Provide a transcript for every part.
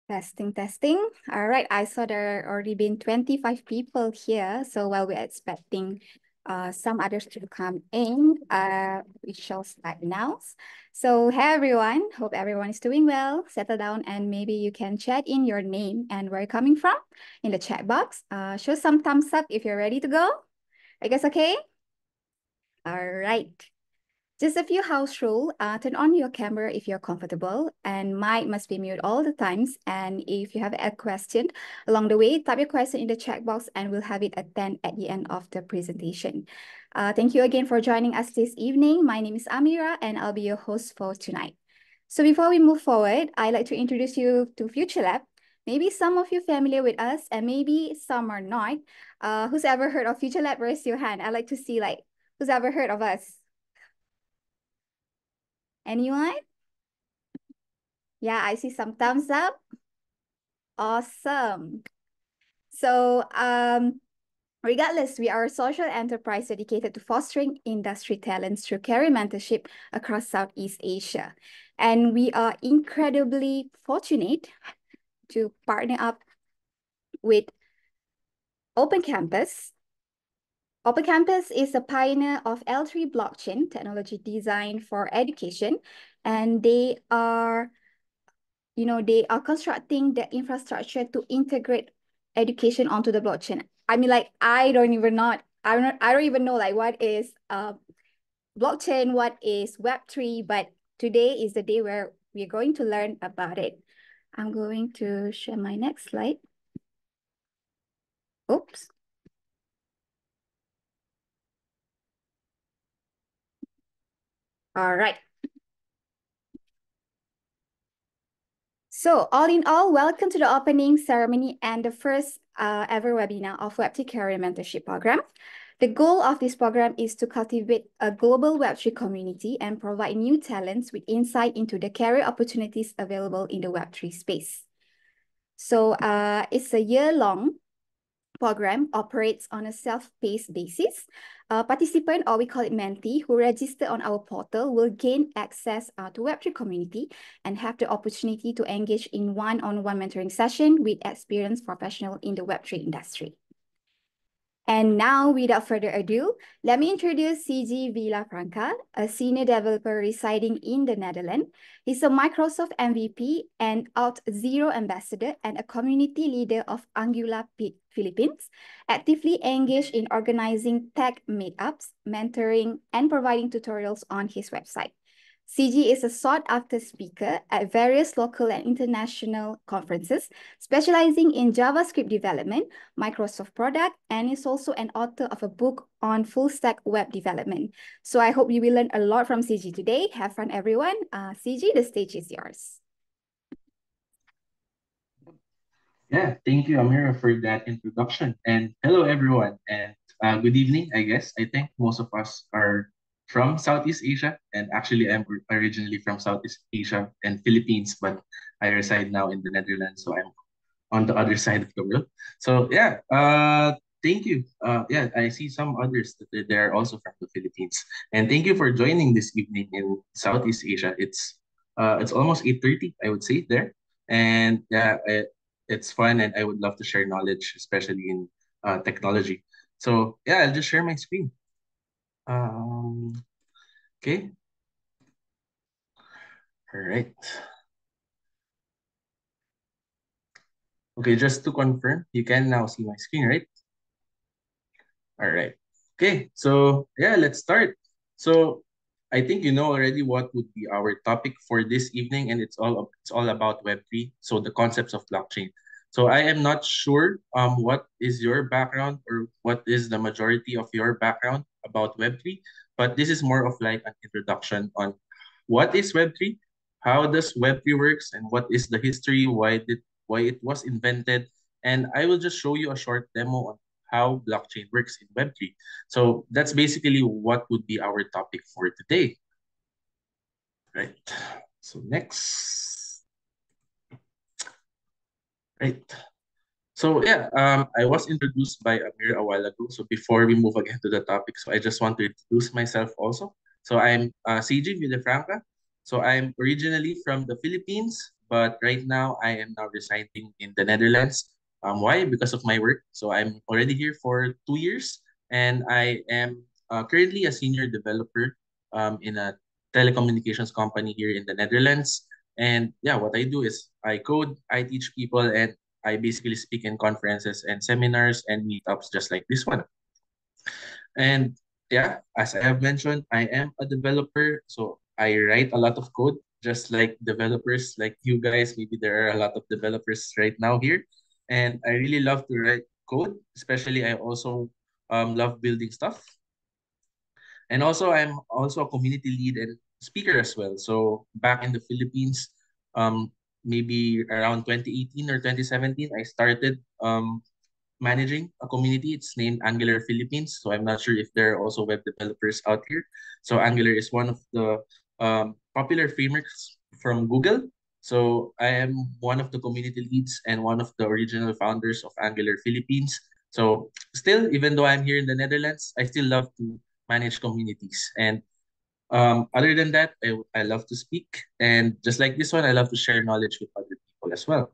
Testing, testing. All right, I saw there already been 25 people here. So while we're expecting some others to come in, we shall start now. So hey everyone, hope everyone is doing well. Settle down and maybe you can chat in your name and where you're coming from in the chat box. Show some thumbs up if you're ready to go. I guess okay? All right. Just a few house rule. Turn on your camera if you're comfortable, and mic must be mute all the times. And if you have a question along the way, type your question in the chat box and we'll have it attend at the end of the presentation. Thank you again for joining us this evening. My name is Amira and I'll be your host for tonight. So before we move forward, I'd like to introduce you to Future Lab. Maybe some of you familiar with us and maybe some are not. Who's ever heard of Future Lab? Raise your hand. I'd like to see who's ever heard of us? Anyone? Yeah, I see some thumbs up. Awesome. So, regardless, we are a social enterprise dedicated to fostering industry talents through career mentorship across Southeast Asia. And we are incredibly fortunate to partner up with Open Campus. Open Campus is a pioneer of L3 blockchain technology designed for education, and they are constructing the infrastructure to integrate education onto the blockchain. I mean, I don't even know like what is blockchain, what is Web3, but today is the day where we're going to learn about it. I'm going to share my next slide. Oops. All right. So all in all, welcome to the opening ceremony and the first ever webinar of Web3 Career Mentorship Program. The goal of this program is to cultivate a global Web3 community and provide new talents with insight into the career opportunities available in the Web3 space. So it's a year-long program, operates on a self-paced basis. Participant, or we call it mentee, who register on our portal will gain access to Web3 community and have the opportunity to engage in one-on-one mentoring session with experienced professional in the Web3 industry. And now, without further ado, let me introduce CG Villafranca, a senior developer residing in the Netherlands. He's a Microsoft MVP and Auth0 ambassador and a community leader of Angular Philippines, actively engaged in organizing tech meetups, mentoring, and providing tutorials on his website. CG is a sought-after speaker at various local and international conferences, specializing in JavaScript development, Microsoft product, and is also an author of a book on full-stack web development. So I hope you will learn a lot from CG today. Have fun, everyone. CG, the stage is yours. Yeah, thank you, Amira, for that introduction. And hello, everyone. And good evening, I guess. I think most of us are from Southeast Asia. And actually, I'm originally from Southeast Asia and Philippines, but I reside now in the Netherlands. So I'm on the other side of the world. So yeah, thank you. Yeah, I see some others that they're also from the Philippines. And thank you for joining this evening in Southeast Asia. It's almost 8:30, I would say there. And yeah, it's fun and I would love to share knowledge, especially in technology. So yeah, I'll just share my screen. Um, okay. All right. Okay, just to confirm, you can now see my screen, right? All right. Okay, so yeah, let's start. So I think you know already what would be our topic for this evening, and it's all about Web3. So the concepts of blockchain. So I am not sure what is your background or what is the majority of your background about Web3, but this is more of like an introduction on what is Web3, how does Web3 works, and what is the history, why it was invented, and I will just show you a short demo on how blockchain works in Web3. So that's basically what would be our topic for today. Right. So next. Right. So yeah, I was introduced by Amir a while ago. So before we move again to the topic, so I just want to introduce myself also. So I'm CG Villafranca. So I'm originally from the Philippines, but right now I am now residing in the Netherlands. Why? Because of my work. So I'm already here for 2 years, and I am currently a senior developer in a telecommunications company here in the Netherlands. And yeah, what I do is I code, I teach people, and I basically speak in conferences and seminars and meetups just like this one. And yeah, as I have mentioned, I am a developer, so I write a lot of code, just like developers like you guys. Maybe there are a lot of developers right now here, and I really love to write code. Especially, I also love building stuff, and also I'm also a community lead and speaker as well. So back in the Philippines, um, maybe around 2018 or 2017, I started managing a community. It's named Angular Philippines. So I'm not sure if there are also web developers out here. So Angular is one of the popular frameworks from Google. So I am one of the community leads and one of the original founders of Angular Philippines. So still, even though I'm here in the Netherlands, I still love to manage communities. And other than that, I love to speak. And just like this one, I love to share knowledge with other people as well.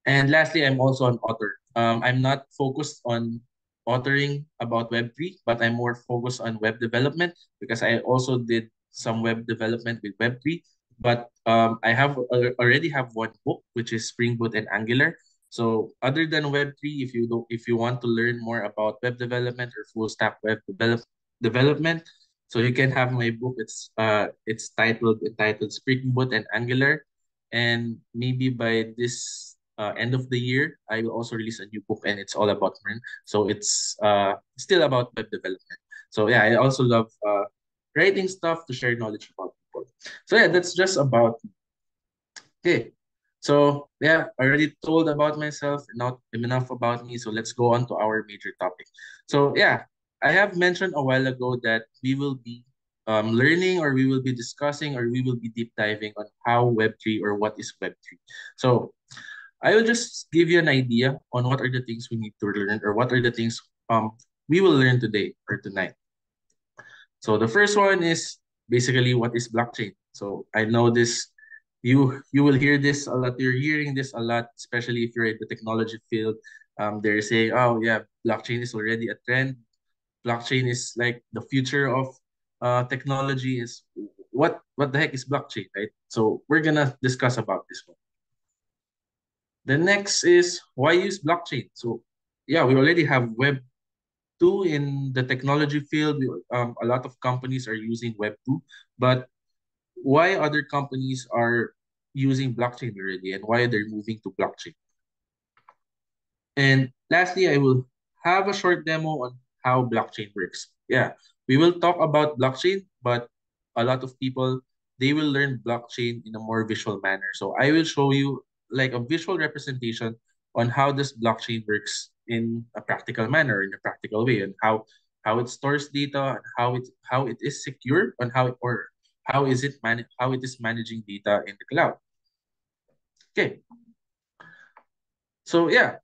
And lastly, I'm also an author. I'm not focused on authoring about Web3, but I'm more focused on web development because I also did some web development with Web3. But I have already have one book, which is Spring Boot and Angular. So other than Web3, if you want to learn more about web development or full stack development, so you can have my book. It's entitled Spring Boot and Angular, and maybe by this end of the year, I will also release a new book, and it's all about MERN. So it's still about web development. So yeah, I also love writing stuff to share knowledge about people. So yeah, that's just about me. Okay. So yeah, I already told about myself, not enough about me. So let's go on to our major topic. So yeah, I have mentioned a while ago that we will be learning, or we will be discussing, or we will be deep diving on how Web3, or what is Web3. So I will just give you an idea on what are the things we need to learn, or what are the things we will learn today or tonight. So the first one is basically what is blockchain. So I know this, you will hear this a lot. You're hearing this a lot, especially if you're in the technology field. They're saying, oh yeah, blockchain is already a trend. Blockchain is like the future of technology. Is what the heck is blockchain, right? So we're gonna discuss about this one. The next is why use blockchain. So yeah, we already have Web 2 in the technology field. A lot of companies are using Web 2, but why other companies are using blockchain already, and why they're moving to blockchain? And lastly, I will have a short demo on how blockchain works. Yeah, we will talk about blockchain, but a lot of people, they will learn blockchain in a more visual manner. So I will show you like a visual representation on how this blockchain works in a practical manner, in a practical way, and how it stores data, and how it is secure, and how it is managing data in the cloud. Okay, so yeah,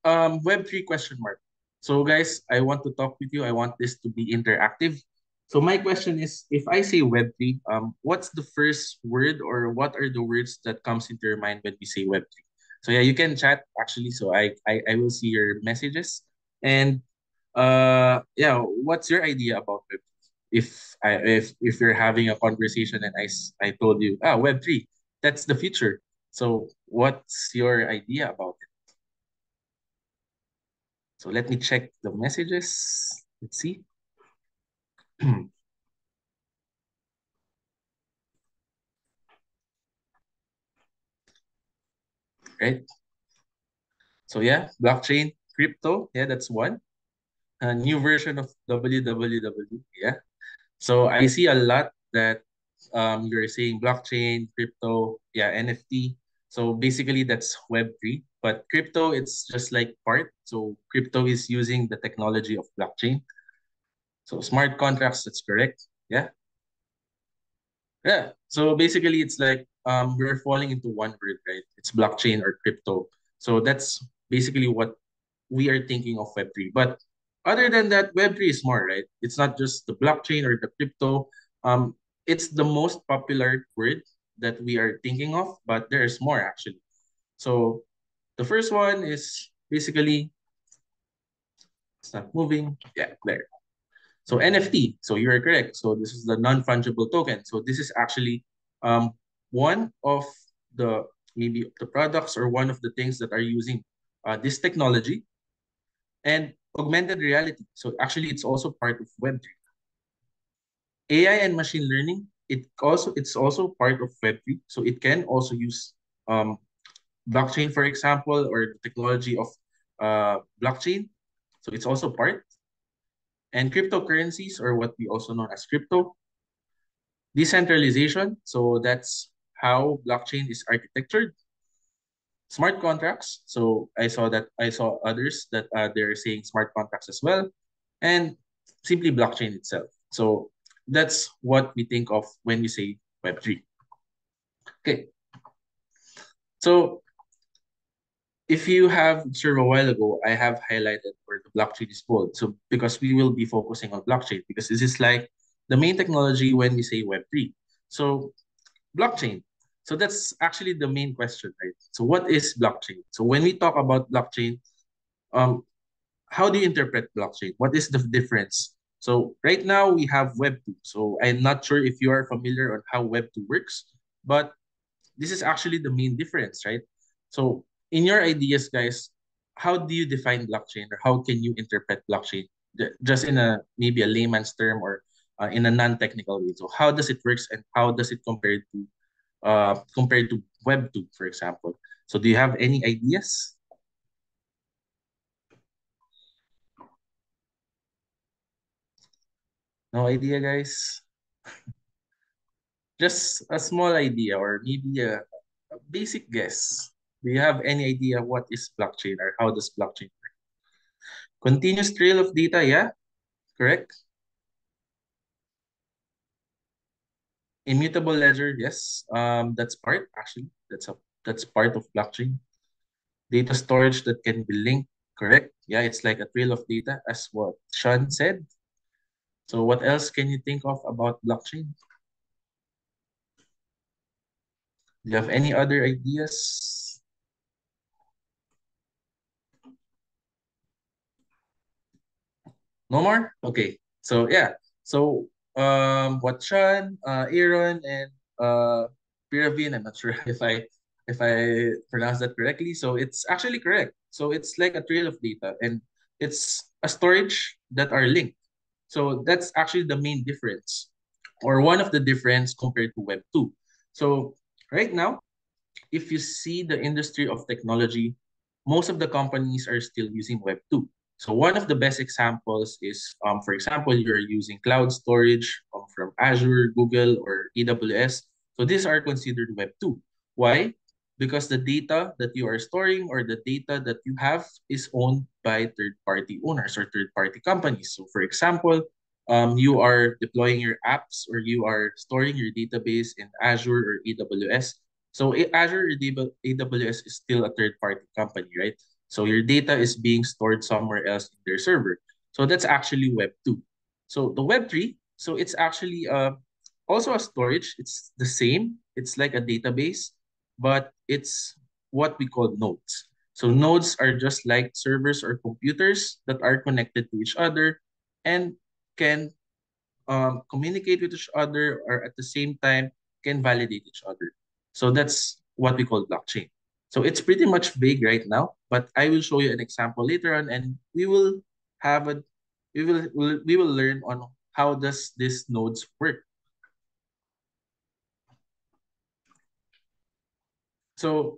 Web3 question mark. So guys, I want to talk with you. I want this to be interactive. So my question is, if I say Web3, what's the first word, or what are the words that comes into your mind when we say Web3? So yeah, you can chat actually. So I will see your messages. And yeah, what's your idea about Web3? If you're having a conversation and I told you, Web3, that's the future. So what's your idea about it? So let me check the messages. Let's see. Right. So yeah, blockchain, crypto. Yeah, that's one. A new version of WWW. Yeah. So I see a lot that you're saying blockchain, crypto, yeah, NFT. So basically that's Web3. But crypto, it's just like part. So crypto is using the technology of blockchain. So smart contracts, that's correct. Yeah. Yeah. So basically, it's like we're falling into one word, right? It's blockchain or crypto. So that's basically what we are thinking of Web3. But other than that, Web3 is more, right? It's not just the blockchain or the crypto. It's the most popular word that we are thinking of, but there's more actually. So the first one is basically, it's not moving. Yeah, there. So NFT, so you're correct. So this is the non-fungible token. So this is actually one of the maybe the products or one of the things that are using this technology and augmented reality. So actually, it's also part of Web3. AI and machine learning, it's also part of Web3. So it can also use um, blockchain, for example, or the technology of blockchain. So it's also part. And cryptocurrencies, or what we also know as crypto, decentralization. So that's how blockchain is architectured. Smart contracts. So I saw others that they're saying smart contracts as well, and simply blockchain itself. So that's what we think of when we say Web3. Okay. So if you have observed a while ago, I have highlighted where the blockchain is bold. So because we will be focusing on blockchain, because this is like the main technology when we say Web3. So blockchain. So that's actually the main question, right? So what is blockchain? So when we talk about blockchain, um, how do you interpret blockchain? What is the difference? So right now we have Web2. So I'm not sure if you are familiar on how Web2 works, but this is actually the main difference, right? So in your ideas, guys, how do you define blockchain or how can you interpret blockchain? Just in a maybe a layman's term or in a non-technical way. So how does it works and how does it compare to Web 2, for example? So do you have any ideas? No idea, guys? Just a small idea or maybe a basic guess. Do you have any idea what is blockchain or how does blockchain work? Continuous trail of data, yeah, correct. Immutable ledger, yes. That's part actually. That's part of blockchain. Data storage that can be linked, correct. Yeah, it's like a trail of data, as what Sean said. So what else can you think of about blockchain? Do you have any other ideas? No more? Okay. So yeah. So what Sean, Aaron, and Piravin, I'm not sure if I pronounced that correctly. So it's actually correct. So it's like a trail of data and it's a storage that are linked. So that's actually the main difference or one of the difference compared to Web 2. So right now, if you see the industry of technology, most of the companies are still using Web 2. So one of the best examples is, for example, you're using cloud storage from Azure, Google, or AWS. So these are considered Web 2. Why? Because the data that you are storing or the data that you have is owned by third-party owners or third-party companies. So for example, you are deploying your apps or you are storing your database in Azure or AWS. So Azure or AWS is still a third-party company, right? So your data is being stored somewhere else in their server. So that's actually Web 2. So the Web 3, so it's actually also a storage. It's the same. It's like a database, but it's what we call nodes. So nodes are just like servers or computers that are connected to each other and can communicate with each other or at the same time can validate each other. So that's what we call blockchain. So it's pretty much vague right now, but I will show you an example later on, and have a we will learn on how does this nodes work. So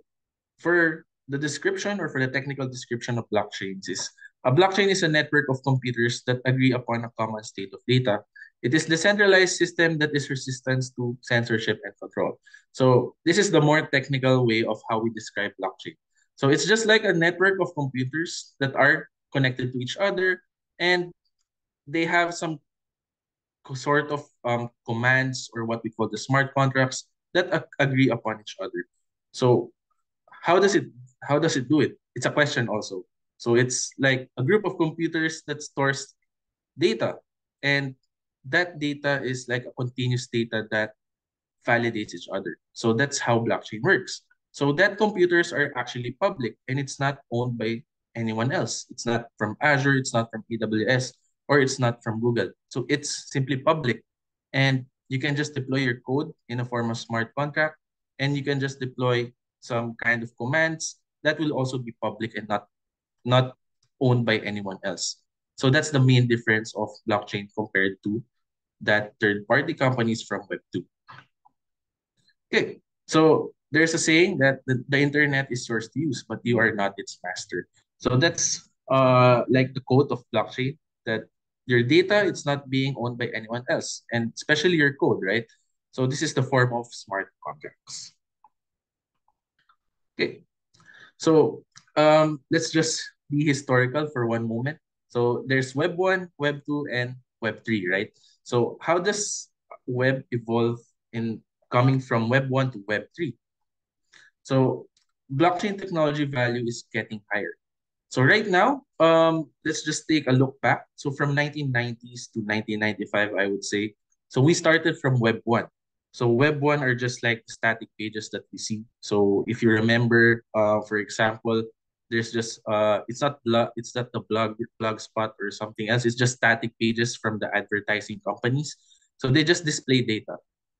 for the description or for the technical description of blockchains is a blockchain is a network of computers that agree upon a common state of data. It is decentralized system that is resistant to censorship and control. So this is the more technical way of how we describe blockchain. So it's just like a network of computers that are connected to each other and they have some sort of commands or what we call the smart contracts that agree upon each other. So how does it how does it do it? It's a question also. So it's like a group of computers that stores data, and that data is like a continuous data that validates each other. So that's how blockchain works. So that computers are actually public and it's not owned by anyone else. It's not from Azure, it's not from AWS, or it's not from Google. So it's simply public. And you can just deploy your code in a form of smart contract, and you can just deploy some kind of commands that will also be public and not owned by anyone else. So that's the main difference of blockchain compared to that third-party companies from Web2. Okay, so there's a saying that the internet is yours to use, but you are not its master. So that's like the quote of blockchain, that your data, it's not being owned by anyone else, and especially your code, right? So this is the form of smart contracts. Okay, so let's just be historical for one moment. So there's Web 1, Web 2, and Web 3, right? So how does web evolve in coming from Web 1 to Web 3? So blockchain technology value is getting higher. So right now, let's just take a look back. So from 1990s to 1995, I would say. So we started from Web 1. So Web 1 are just like static pages that we see. So if you remember, for example, there's just it's not the blog spot or something else. It's just static pages from the advertising companies. So they just display data.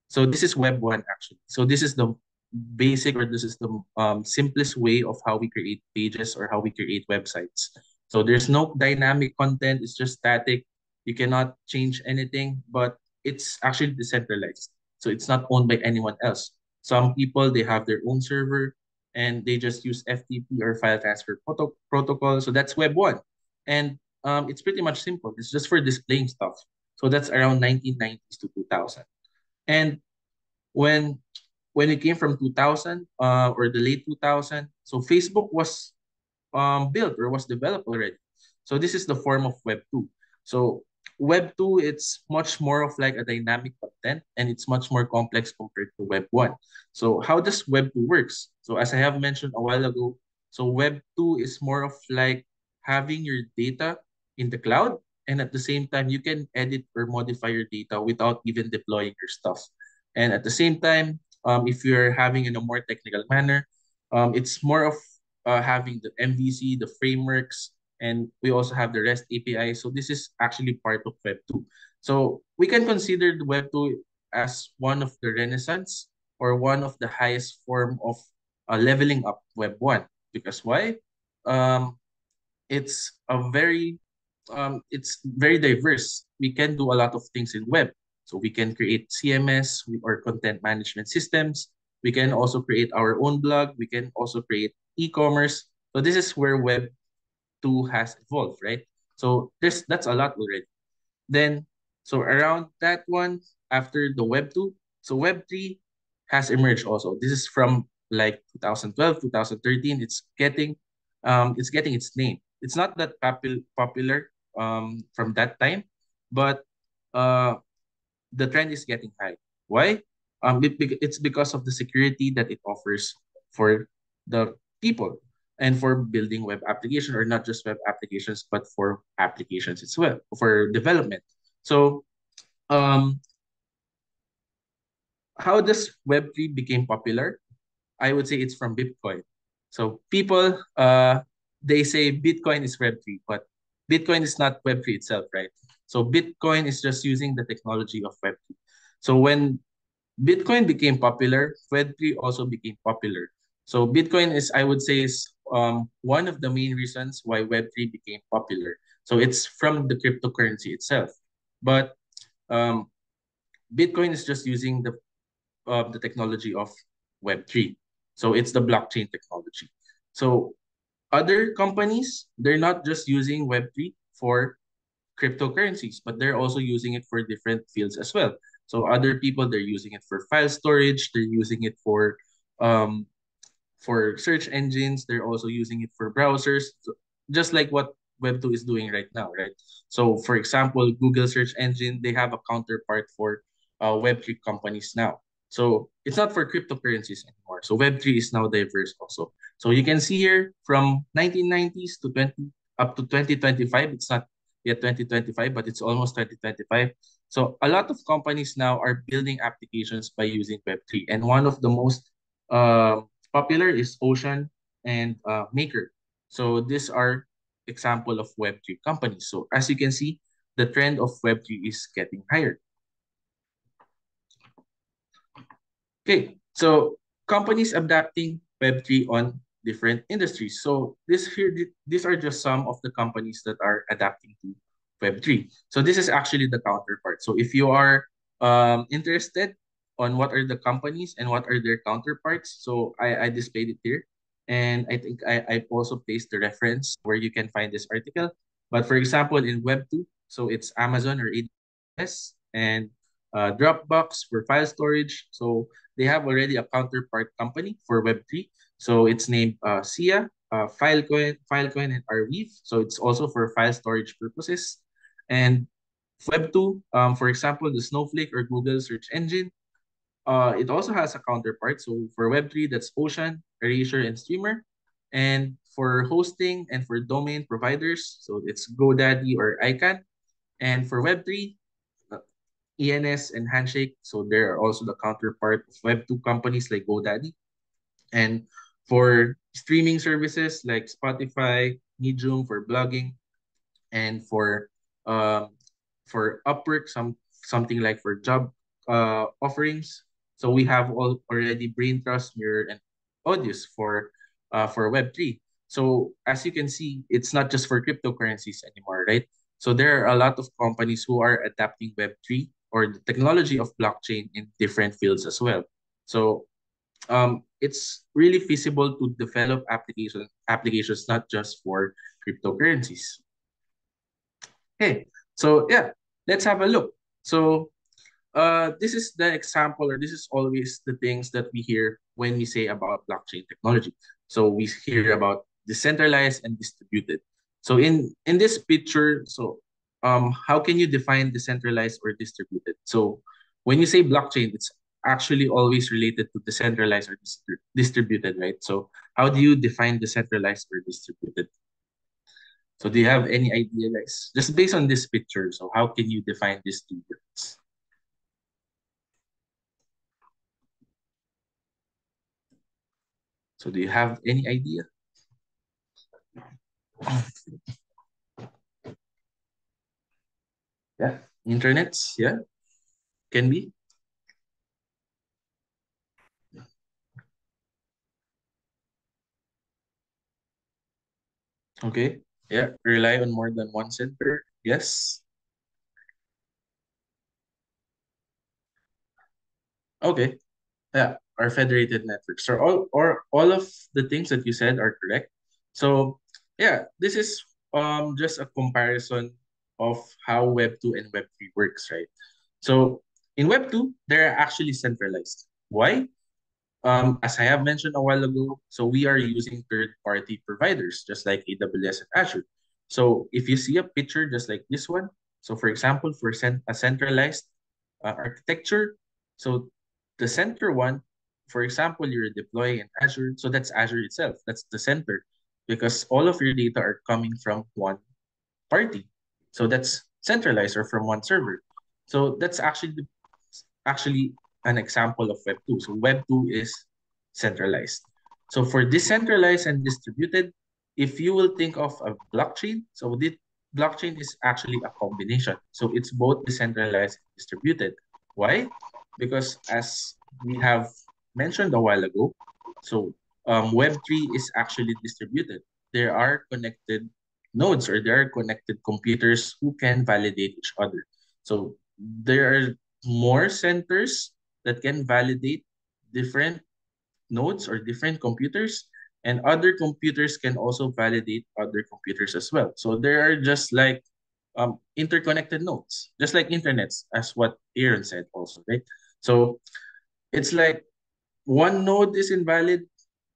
So this is Web 1 actually. So this is the basic, or this is the simplest way of how we create pages or how we create websites. So there's no dynamic content, it's just static. You cannot change anything, but it's actually decentralized. So it's not owned by anyone else. Some people, they have their own server and they just use FTP or file transfer protocol. So that's Web 1. And it's pretty much simple. It's just for displaying stuff. So that's around 1990s to 2000. And when when it came from 2000 or the late 2000, so Facebook was built or was developed already. So this is the form of Web 2. So Web 2, it's much more of like a dynamic content, and it's much more complex compared to Web 1. So how does Web 2 works? So as I have mentioned a while ago, so Web 2 is more of like having your data in the cloud, and at the same time you can edit or modify your data without even deploying your stuff. And at the same time, if you're having in a more technical manner, it's more of having the MVC, the frameworks, and we also have the REST API. So this is actually part of Web 2. So we can consider the Web 2 as one of the renaissance or one of the highest form of leveling up Web 1. Because why? Um, it's a very it's very diverse. We can do a lot of things in web. So we can create CMS or content management systems. We can also create our own blog. We can also create e-commerce. So this is where Web 2 has evolved, right? So that's a lot already. Then, so around that one, after the Web 2, so Web 3 has emerged also. This is from like 2012, 2013. It's getting its name. It's not that popular from that time, but uh the trend is getting high. Why? It's because of the security that it offers for the people and for building web application, or not just web applications, but for applications as well, for development. So, um, how does Web3 became popular? I would say it's from Bitcoin. So people, they say Bitcoin is Web3, but Bitcoin is not Web3 itself, right? So Bitcoin is just using the technology of Web3. So when Bitcoin became popular, Web3 also became popular. So Bitcoin is, I would say, is one of the main reasons why Web3 became popular. So it's from the cryptocurrency itself. But um, Bitcoin is just using the technology of Web3. So it's the blockchain technology. So other companies, they're not just using Web3 for cryptocurrencies, but they're also using it for different fields as well. So other people, they're using it for file storage, they're using it um, for search engines, they're also using it for browsers, so just like what Web2 is doing right now, right? So for example, Google search engine, they have a counterpart for Web3 companies now. So it's not for cryptocurrencies anymore. So Web3 is now diverse also. So you can see here from 1990s to 20 up to 2025, it's not yet 2025, but it's almost 2025. So a lot of companies now are building applications by using Web3. And one of the most popular is Ocean and Maker. So these are example of Web3 companies. So as you can see, the trend of Web3 is getting higher. Okay, so companies adapting Web3 on different industries. So these are just some of the companies that are adapting to Web3. So this is actually the counterpart. So if you are interested on what are the companies and what are their counterparts, so I displayed it here. And I think I also placed the reference where you can find this article. But for example, in Web2, so it's Amazon or AWS and Dropbox for file storage. So they have already a counterpart company for Web3. So it's named SIA, Filecoin, and Arweave. So it's also for file storage purposes. And Web2, for example, the Snowflake or Google search engine, it also has a counterpart. So for Web3, that's Ocean, Erasure, and Streamer. And for hosting and for domain providers, so it's GoDaddy or ICANN. And for Web3, ENS and Handshake. So there are also the counterpart of Web2 companies like GoDaddy. And for streaming services like Spotify, Medium for blogging, and for Upwork, something like for job offerings. So we have already Brain Trust, Mirror, and Audius for Web3. So as you can see, it's not just for cryptocurrencies anymore, right? So there are a lot of companies who are adapting Web3 or the technology of blockchain in different fields as well. So it's really feasible to develop applications not just for cryptocurrencies. Okay, so yeah, let's have a look. So this is the example, or this is always the things that we hear when we say about blockchain technology. So we hear about decentralized and distributed. So in this picture, so how can you define decentralized or distributed? So when you say blockchain, it's actually always related to decentralized or distributed, right? So how do you define decentralized or distributed? So do you have any idea, guys? Just based on this picture, so how can you define these two words? So do you have any idea? Yeah, internets, yeah, can be. Okay, yeah, rely on more than one center. Yes. Okay, yeah, our federated networks. So all of the things that you said are correct. So yeah, this is just a comparison of how Web 2 and Web 3 works, right? So in Web 2, they're actually centralized. Why? As I have mentioned a while ago, so we are using third-party providers, just like AWS and Azure. So if you see a picture just like this one, so for example, for a centralized architecture, so the center one, for example, you're deploying in Azure, so that's Azure itself, that's the center, because all of your data are coming from one party. So that's centralized or from one server. So that's actually an example of Web 2. So Web 2 is centralized. So for decentralized and distributed, if you will think of a blockchain, so this blockchain is actually a combination. So it's both decentralized and distributed. Why? Because as we have mentioned a while ago, so Web3 is actually distributed. There are connected nodes or there are connected computers who can validate each other. So there are more centers that can validate different nodes or different computers, and other computers can also validate other computers as well. So there are just like interconnected nodes, just like internets, as what Aaron said also, right? So it's like one node is invalid,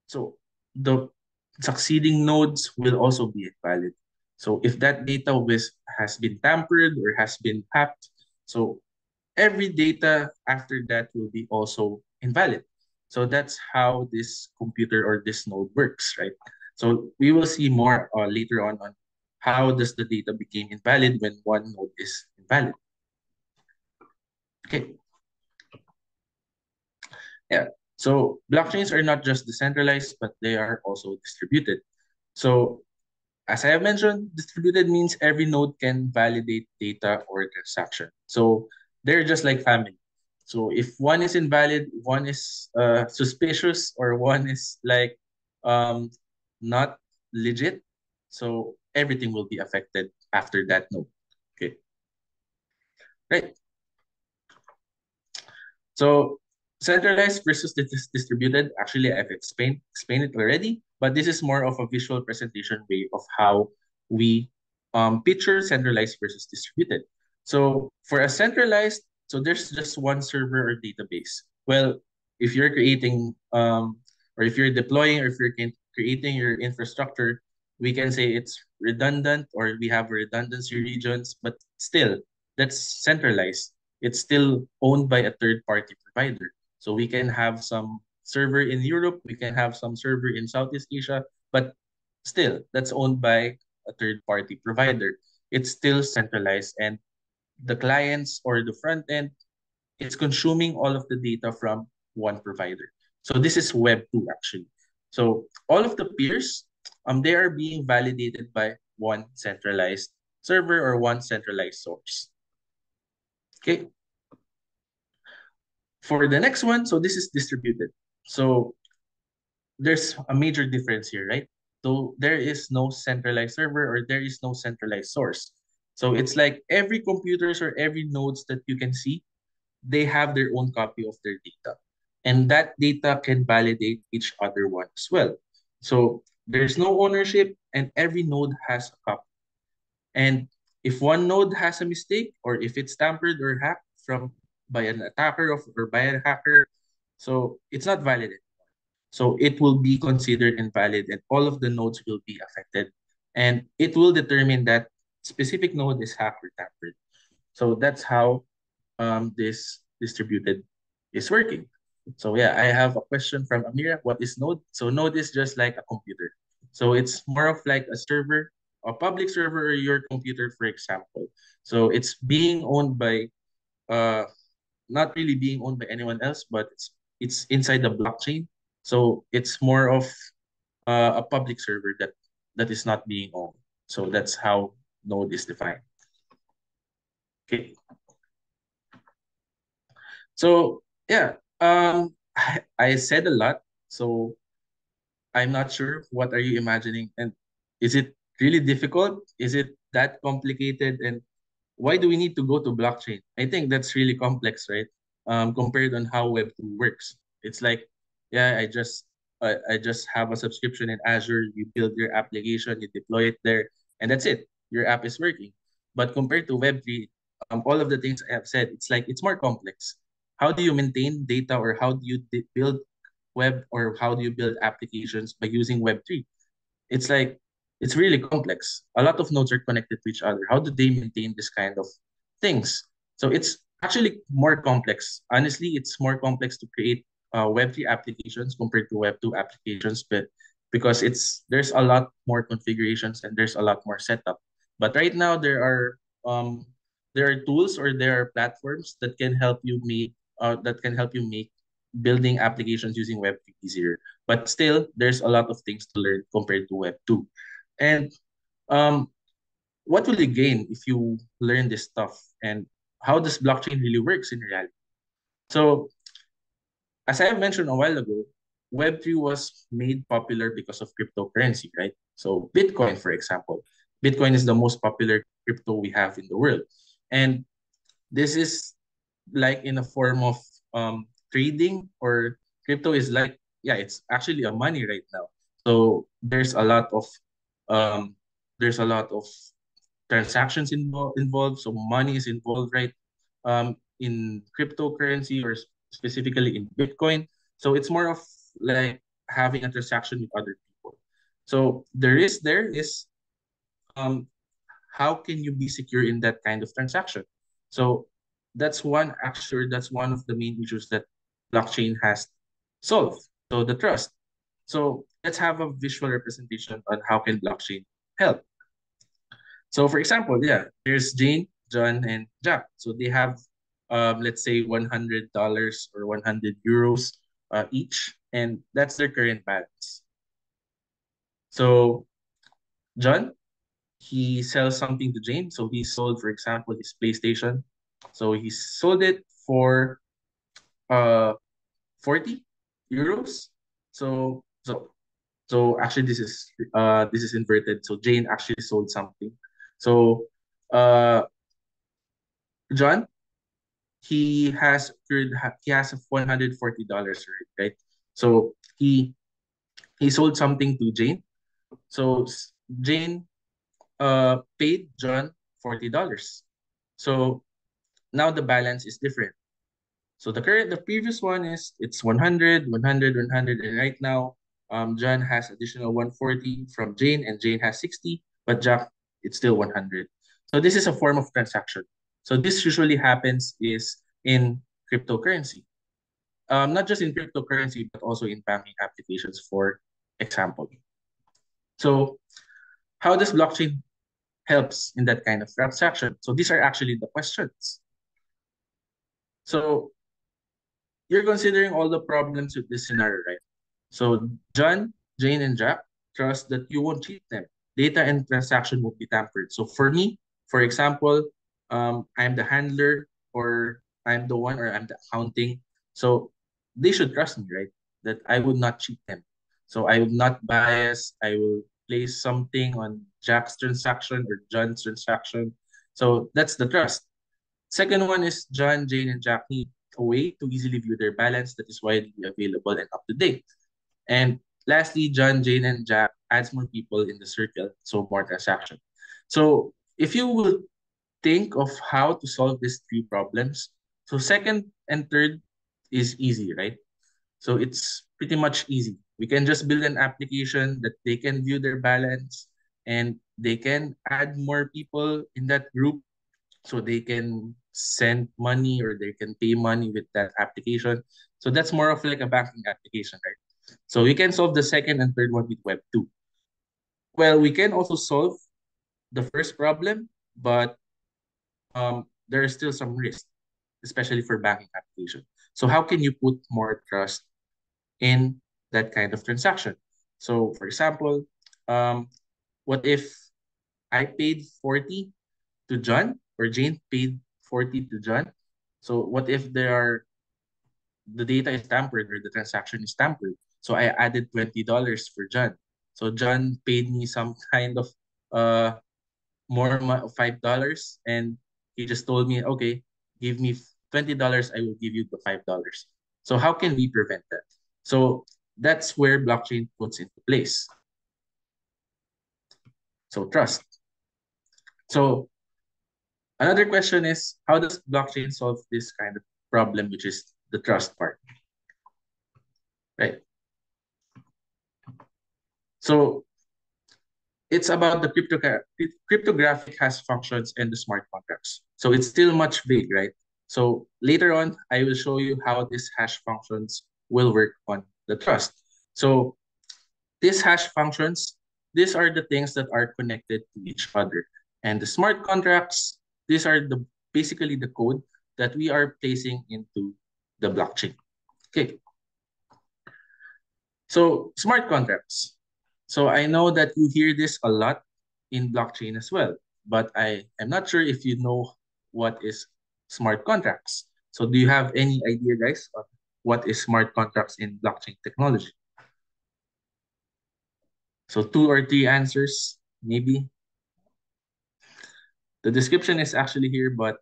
so the succeeding nodes will also be invalid. So if that data has been tampered or has been hacked, so every data after that will be also invalid. So that's how this computer or this node works, right? So we will see more later on how does the data become invalid when one node is invalid. Okay. Yeah. So blockchains are not just decentralized, but they are also distributed. So as I have mentioned, distributed means every node can validate data or transaction. So they're just like family. So if one is invalid, one is suspicious, or one is like um, not legit, so everything will be affected after that node. Okay, right. So centralized versus distributed, actually I've explained it already, but this is more of a visual presentation way of how we picture centralized versus distributed. So for a centralized, so there's just one server or database. Well, if you're creating or if you're deploying or if you're creating your infrastructure, we can say it's redundant or we have redundancy regions, but still that's centralized. It's still owned by a third-party provider. So we can have some server in Europe, we can have some server in Southeast Asia, but still, that's owned by a third-party provider. It's still centralized, and the clients or the front end, it's consuming all of the data from one provider. So this is Web 2 actually. So all of the peers, they are being validated by one centralized server or one centralized source. Okay. For the next one, so this is distributed. So there's a major difference here, right? So there is no centralized server or there is no centralized source. So it's like every computers or every nodes that you can see, they have their own copy of their data. And that data can validate each other one as well. So there's no ownership and every node has a copy. And if one node has a mistake or if it's tampered or hacked from by an attacker or by a hacker, so it's not valid. So it will be considered invalid and all of the nodes will be affected. And it will determine that specific node is hacked or tampered. So that's how this distributed is working. So yeah, I have a question from Amira. What is Node? So Node is just like a computer. So it's more of like a server, a public server, or your computer, for example. So it's being owned by, not really being owned by anyone else, but it's inside the blockchain. So it's more of a public server that is not being owned. So that's how Node is defined. Okay. So yeah, I said a lot. So I'm not sure what are you imagining, and is it really difficult? Is it that complicated? And why do we need to go to blockchain? I think that's really complex, right? Compared on how Web2 works. It's like, yeah, I just have a subscription in Azure. You build your application, you deploy it there, and that's it. Your app is working. But compared to Web3, all of the things I have said, it's like it's more complex. How do you maintain data, or how do you build web, or how do you build applications by using Web3? It's like it's really complex. A lot of nodes are connected to each other. How do they maintain this kind of things? So it's actually more complex. Honestly, it's more complex to create Web3 applications compared to Web2 applications, but because there's a lot more configurations and there's a lot more setup. But right now there are tools or there are platforms that can help you make building applications using Web3 easier. But still, there's a lot of things to learn compared to Web 2. And um, what will you gain if you learn this stuff? And how does blockchain really works in reality? So, as I mentioned a while ago, Web3 was made popular because of cryptocurrency, right? So, Bitcoin, for example. Bitcoin is the most popular crypto we have in the world. And this is like in a form of trading, or crypto is like, yeah, it's actually a money right now. So um there's a lot of transactions involved, so money is involved, right? In cryptocurrency, or specifically in Bitcoin. So it's more of like having a transaction with other people. So the risk there is, um how can you be secure in that kind of transaction? So that's one of the main issues that blockchain has solved. So the trust. So let's have a visual representation on how can blockchain help. So for example, yeah, there's Jane, John, and Jack. So they have let's say $100 or 100 euros each, and that's their current balance. So John, he sells something to Jane. So he sold, for example, his PlayStation. So he sold it for 40 euros. So actually this is inverted. So Jane actually sold something. So uh John, he has $140, right? So he sold something to Jane. So Jane paid John $40. So now the balance is different. So the previous one is it's 100, 100, 100, and right now John has additional 140 from Jane, and Jane has 60, but Jack, it's still 100. So this is a form of transaction. So this usually happens is in cryptocurrency. Not just in cryptocurrency, but also in banking applications, for example. So how does blockchain helps in that kind of transaction? So these are actually the questions. So you're considering all the problems with this scenario, right? So John, Jane, and Jack trust that you won't cheat them. Data and transaction won't be tampered. So for me, for example, I'm the handler, or I'm the one, or I'm the accounting. So they should trust me, right? That I would not cheat them. So I would not bias. I will place something on Jack's transaction or John's transaction. So that's the trust. Second one is John, Jane, and Jack need a way to easily view their balance that is widely available and up to date. And lastly, John, Jane, and Jack adds more people in the circle, so more transaction. So if you will think of how to solve these three problems, so second and third is easy, right? So it's pretty much easy. We can just build an application that they can view their balance, and they can add more people in that group, so they can send money or they can pay money with that application. So that's more of like a banking application, right? So we can solve the second and third one with Web 2. Well, we can also solve the first problem, but there is still some risk, especially for banking application. So how can you put more trust in that kind of transaction? So for example, um, what if I paid 40 to John, or Jane paid 40 to John? So what if the data is tampered or the transaction is tampered? So I added $20 for John. So John paid me some kind of uh $5, and he just told me, okay, give me $20, I will give you the $5. So how can we prevent that? So that's where blockchain puts into place. So trust. So another question is, how does blockchain solve this kind of problem, which is the trust part, right? So it's about the cryptographic hash functions and the smart contracts. So it's still much vague, right? So later on, I will show you how these hash functions will work on the trust. So these hash functions, these are the things that are connected to each other. And the smart contracts, these are basically the code that we are placing into the blockchain. Okay. So smart contracts. So I know that you hear this a lot in blockchain as well, but I am not sure if you know what is smart contracts. So do you have any idea, guys, of what is smart contracts in blockchain technology? So 2 or 3 answers, maybe. The description is actually here, but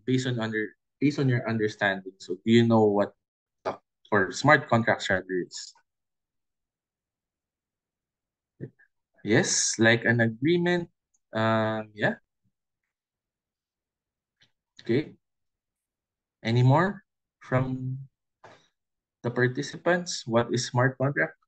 based on your understanding. So do you know what or smart contracts rather is? Yes, like an agreement. Yeah. Okay. Any more from the participants? What is smart contract?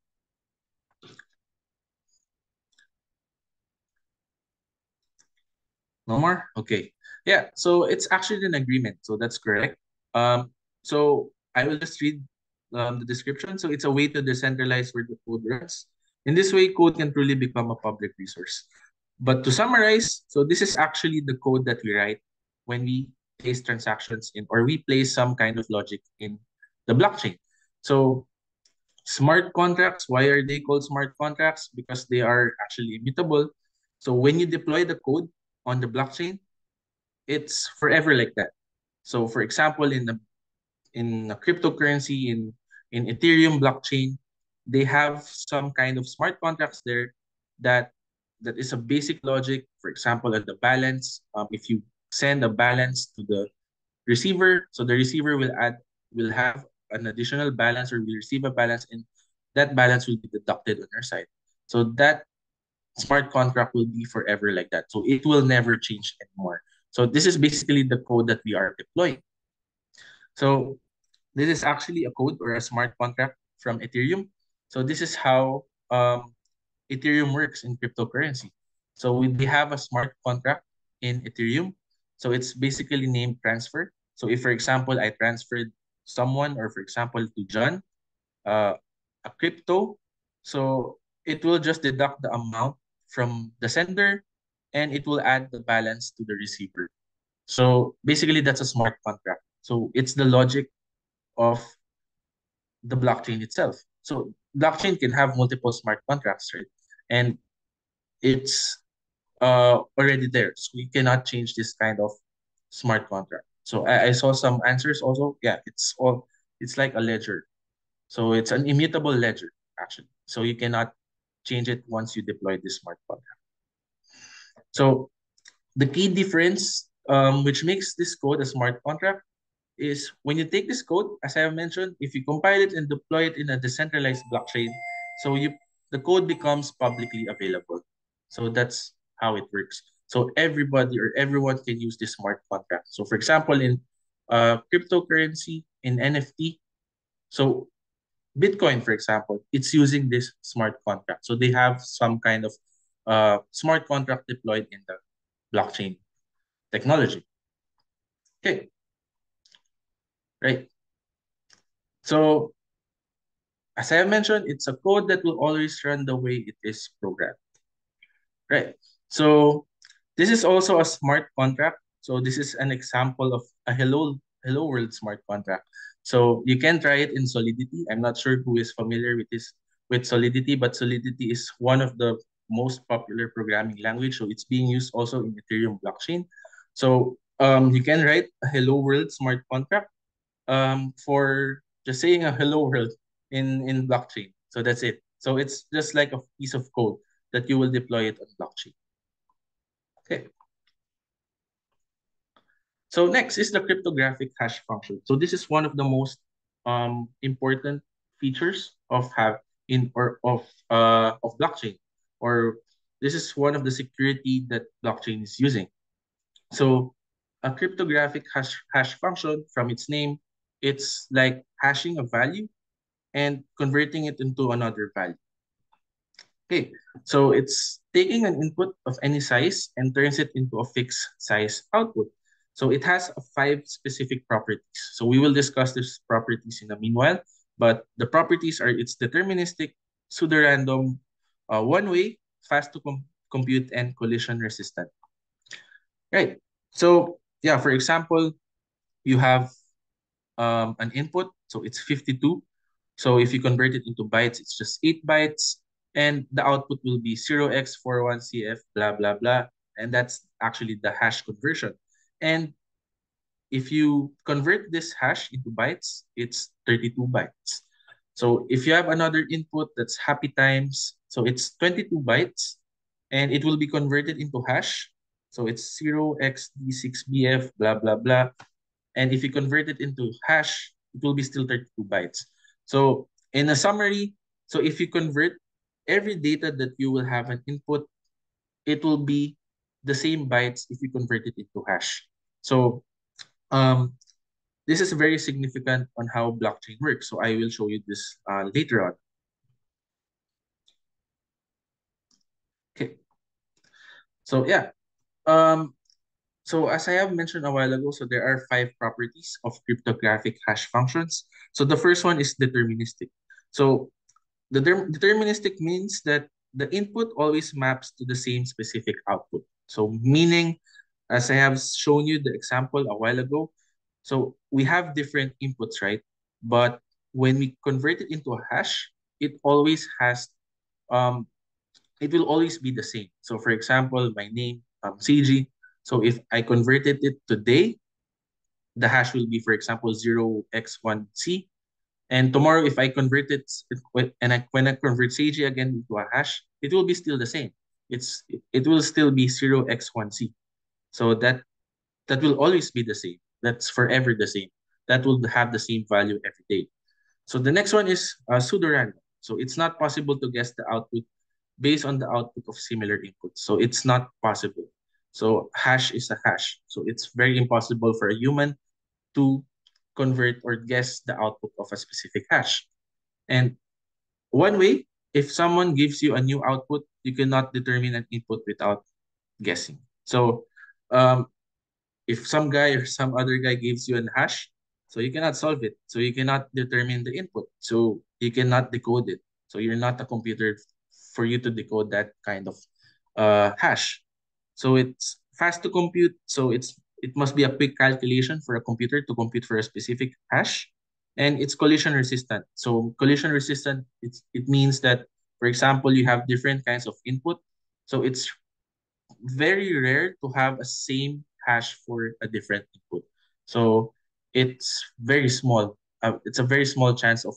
No more? Okay. Yeah, so it's actually an agreement. So that's correct. So I will just read the description. So it's a way to decentralize where the code runs. In this way, code can truly become a public resource. But to summarize, so this is actually the code that we write when we place transactions in, or we place some kind of logic in the blockchain. So smart contracts, why are they called smart contracts? Because they are actually immutable. So when you deploy the code on the blockchain, it's forever like that. So for example, in a cryptocurrency, in Ethereum blockchain, they have some kind of smart contracts there that that is a basic logic. For example, at the balance, if you send a balance to the receiver, so the receiver will have an additional balance, or will receive a balance, and that balance will be deducted on your side. So that smart contract will be forever like that. So it will never change anymore. So this is basically the code that we are deploying. So this is actually a code or a smart contract from Ethereum. So this is how Ethereum works in cryptocurrency. So they have a smart contract in Ethereum. So it's basically named transfer. So if, for example, I transferred someone, or for example, to John, uh, a crypto, so it will just deduct the amount from the sender, and it will add the balance to the receiver. So basically, that's a smart contract. So it's the logic of the blockchain itself. So blockchain can have multiple smart contracts, right? And it's already there. So we cannot change this kind of smart contract. So I saw some answers also. Yeah, it's like a ledger. So it's an immutable ledger, actually. So you cannot change it once you deploy this smart contract. So the key difference, which makes this code a smart contract, is when you take this code, as I have mentioned, if you compile it and deploy it in a decentralized blockchain, so the code becomes publicly available. So that's how it works. So everybody or everyone can use this smart contract. So for example, in cryptocurrency, in NFT, so Bitcoin, for example, it's using this smart contract. So they have some kind of smart contract deployed in the blockchain technology. Okay, right. So as I have mentioned, it's a code that will always run the way it is programmed, right? So this is also a smart contract. So this is an example of a hello world smart contract. So you can try it in Solidity. I'm not sure who is familiar with this with Solidity, but Solidity is one of the most popular programming language. So it's being used also in Ethereum blockchain. So you can write a hello world smart contract for just saying a hello world in blockchain. So that's it. So it's just like a piece of code that you will deploy it on blockchain. Okay. So next is the cryptographic hash function. So this is one of the most important features of have in or of blockchain, or this is one of the security that blockchain is using. So a cryptographic hash function, from its name, it's like hashing a value and converting it into another value. Okay, so it's taking an input of any size and turns it into a fixed size output. So it has five specific properties. So we will discuss these properties in the meanwhile, but the properties are it's deterministic, pseudo-random, one-way, fast to compute, and collision resistant. Right. So yeah, for example, you have an input, so it's 52. So if you convert it into bytes, it's just 8 bytes. And the output will be 0x41CF, blah, blah, blah. And that's actually the hash conversion. And if you convert this hash into bytes, it's 32 bytes. So if you have another input that's happy times, so it's 22 bytes, and it will be converted into hash. So it's 0xD6BF, blah, blah, blah. And if you convert it into hash, it will be still 32 bytes. So in a summary, so if you convert every data that you will have an input, it will be the same bytes if you convert it into hash. So this is very significant on how blockchain works. So I will show you this later on. Okay. So yeah. Um, So as I have mentioned a while ago, so there are 5 properties of cryptographic hash functions. So the first one is deterministic. So the deterministic means that the input always maps to the same specific output. So meaning, as I have shown you the example a while ago, so we have different inputs, right? But when we convert it into a hash, it always has um it will always be the same. So for example, my name, CG. So if I converted it today, the hash will be, for example, 0x1c. And tomorrow, if I convert it, when I convert CG again into a hash, it will be still the same. It will still be 0x1c. So that will always be the same. That's forever the same. That will have the same value every day. So the next one is pseudorandom. So it's not possible to guess the output based on the output of similar inputs. So it's not possible. So hash is a hash. So it's very impossible for a human to convert or guess the output of a specific hash. And one way, if someone gives you a new output, you cannot determine an input without guessing. So um, if some guy or some other guy gives you an hash, so you cannot solve it. So you cannot determine the input. So you cannot decode it. So you're not a computer for you to decode that kind of hash. So it's fast to compute. So it must be a quick calculation for a computer to compute for a specific hash. And it's collision resistant. So collision resistant, it means that, for example, you have different kinds of input. So it's very rare to have a same hash for a different input. So it's very small. It's a very small chance of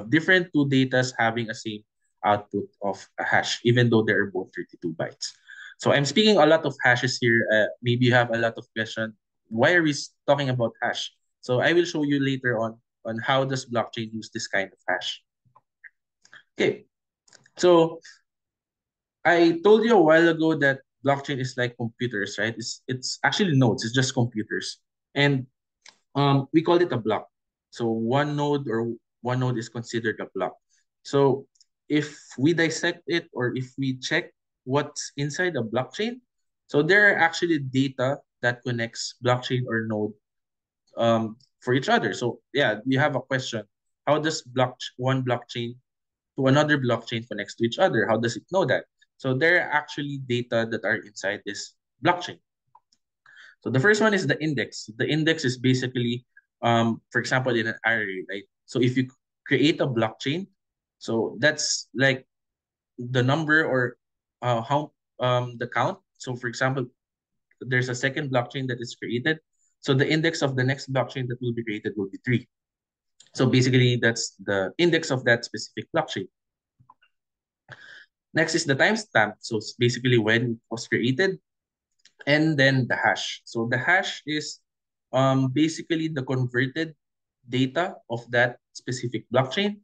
different two datas having a same output of a hash, even though they are both 32 bytes. So I'm speaking a lot of hashes here. Maybe you have a lot of questions. Why are we talking about hash? So I will show you later on how does blockchain use this kind of hash. Okay, so I told you a while ago that blockchain is like computers, right? It's actually nodes. It's just computers, and we call it a block. So one node is considered a block. So if we dissect it or if we check what's inside a blockchain, so there are actually data that connects blockchain or node for each other. So yeah, we have a question: how does one blockchain to another blockchain connects to each other? How does it know that? So there are actually data that are inside this blockchain. So the first one is the index. The index is basically, for example, in an array, right? So if you create a blockchain, so that's like the number or how the count. So for example, there's a second blockchain that is created. So the index of the next blockchain that will be created will be 3. So basically, that's the index of that specific blockchain. Next is the timestamp. So it's basically when it was created, and then the hash. So the hash is basically the converted data of that specific blockchain.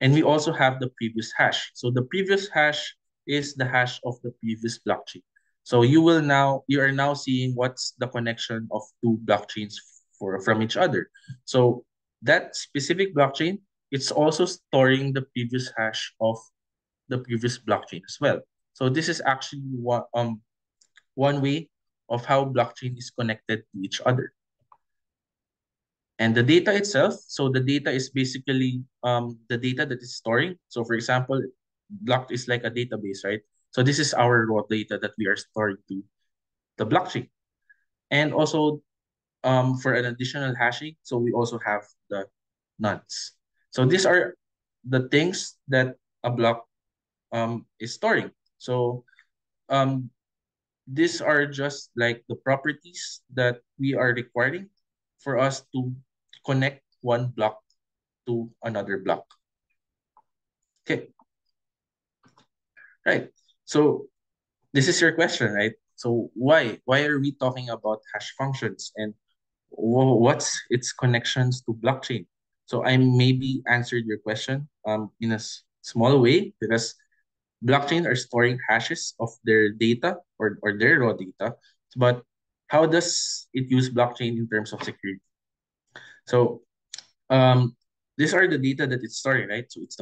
And we also have the previous hash. So the previous hash is the hash of the previous blockchain. So you are now seeing what's the connection of two blockchains from each other. So that specific blockchain, it's also storing the previous hash of the previous blockchain as well. So this is actually one way of how blockchain is connected to each other. And the data itself, so the data is basically the data that is storing. So for example, block is like a database, right? So this is our raw data that we are storing to the blockchain. And also for an additional hashing, so we also have the nonce. So these are the things that a block is storing. So um, these are just like the properties that we are requiring for us to connect one block to another block. Okay, right. So this is your question, right? So why are we talking about hash functions and what's its connections to blockchain? So I maybe answered your question in a small way because blockchain are storing hashes of their data or their raw data, but how does it use blockchain in terms of security? So these are the data that it's storing, right? So it's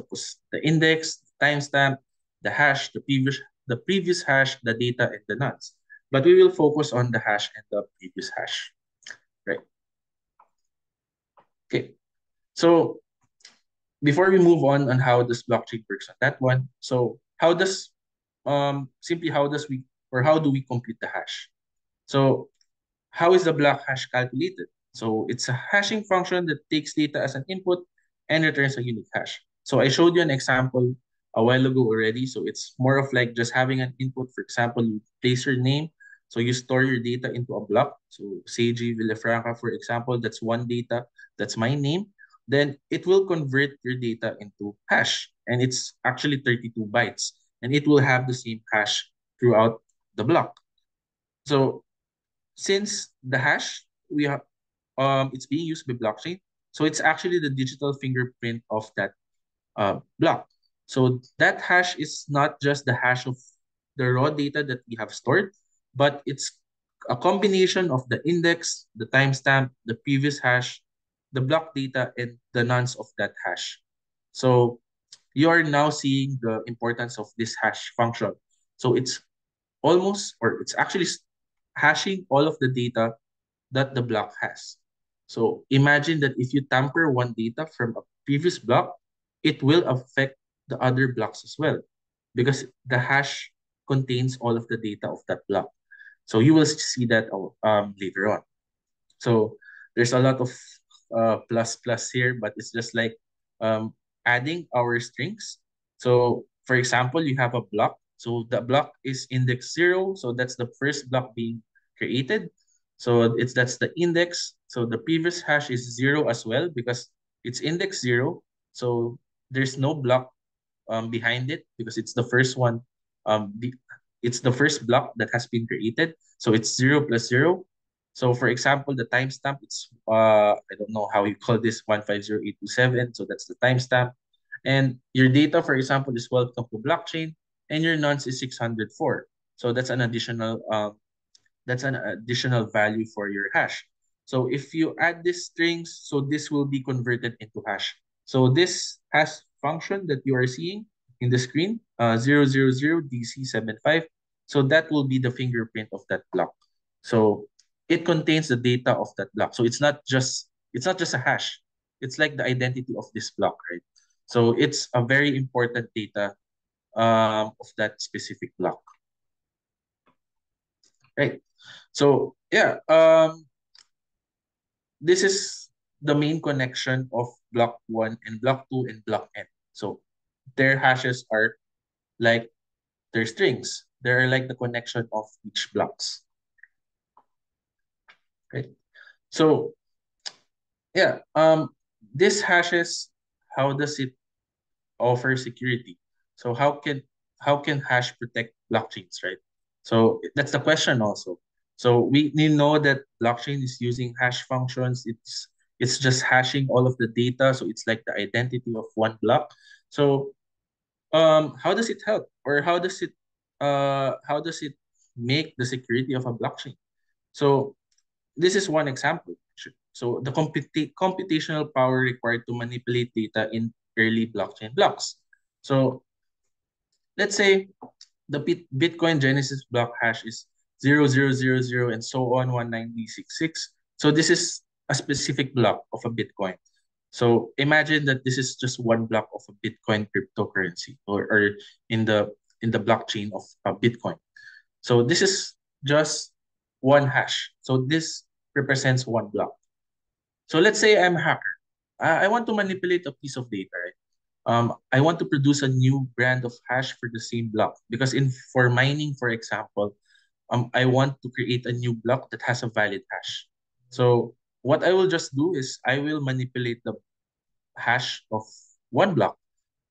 the index, the timestamp, the hash, the previous hash, the data, and the nonce. But we will focus on the hash and the previous hash, right? Okay. So before we move on how this blockchain works on that one, so how does simply how does we or how do we complete the hash? So how is the block hash calculated? So it's a hashing function that takes data as an input and returns a unique hash. So I showed you an example a while ago already. So it's more of like just having an input. For example, you place your name. So you store your data into a block. So Seiji Villafranca, for example, that's one data. That's my name. Then it will convert your data into hash. And it's actually 32 bytes. And it will have the same hash throughout the block. So since the hash we have it's being used by blockchain, so it's actually the digital fingerprint of that block. So that hash is not just the hash of the raw data that we have stored, but it's a combination of the index, the timestamp, the previous hash, the block data, and the nonce of that hash. So you are now seeing the importance of this hash function. So it's almost, or it's actually hashing all of the data that the block has. So imagine that if you tamper one data from a previous block, it will affect the other blocks as well because the hash contains all of the data of that block. So you will see that later on. So there's a lot of plus here, but it's just like um, adding our strings. So for example, you have a block. So the block is index 0. So that's the first block being created. So that's the index. So the previous hash is 0 as well because it's index 0. So there's no block behind it because it's the first one. It's the first block that has been created. So it's 0 plus 0. So for example, the timestamp, it's I don't know how you call this 150827. So that's the timestamp. And your data, for example, is welcome to blockchain, and your nonce is 604. So that's an additional value for your hash. So if you add these strings, so this will be converted into hash. So this hash function that you are seeing in the screen, 000 DC75, so that will be the fingerprint of that block. So it contains the data of that block. So it's not just a hash. It's like the identity of this block, right? So it's a very important data of that specific block, right? So yeah, this is the main connection of block 1 and block 2 and block n. So their hashes are like their strings. They're like the connection of each blocks. Right? So yeah, this hashes, how does it offer security? So how can hash protect blockchains, right? So that's the question also. So we know that blockchain is using hash functions. It's just hashing all of the data, so it's like the identity of one block. So how does it help, or how does it make the security of a blockchain? So this is one example. So the computational power required to manipulate data in early blockchain blocks. So let's say the Bitcoin Genesis block hash is 0000 and so on 19366. So this is a specific block of a Bitcoin. So imagine that this is just one block of a Bitcoin cryptocurrency, or in the blockchain of Bitcoin. So this is just one hash. So this represents one block. So let's say I'm a hacker. I want to manipulate a piece of data, right? I want to produce a new brand of hash for the same block because for mining, for example, I want to create a new block that has a valid hash. So what I will just do is I will manipulate the hash of one block.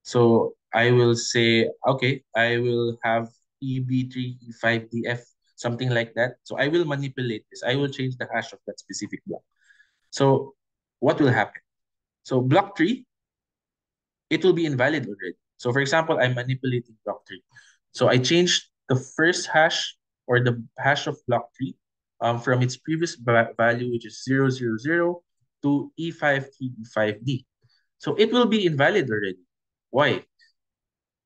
So I will say, okay, I will have EB3, E5DF, something like that. So I will manipulate this. I will change the hash of that specific block. So what will happen? So block 3, it will be invalid already. So for example, I'm manipulating block 3. So I changed the first hash, or the hash of block 3, from its previous value, which is 000, to E53, E5D. So it will be invalid already. Why?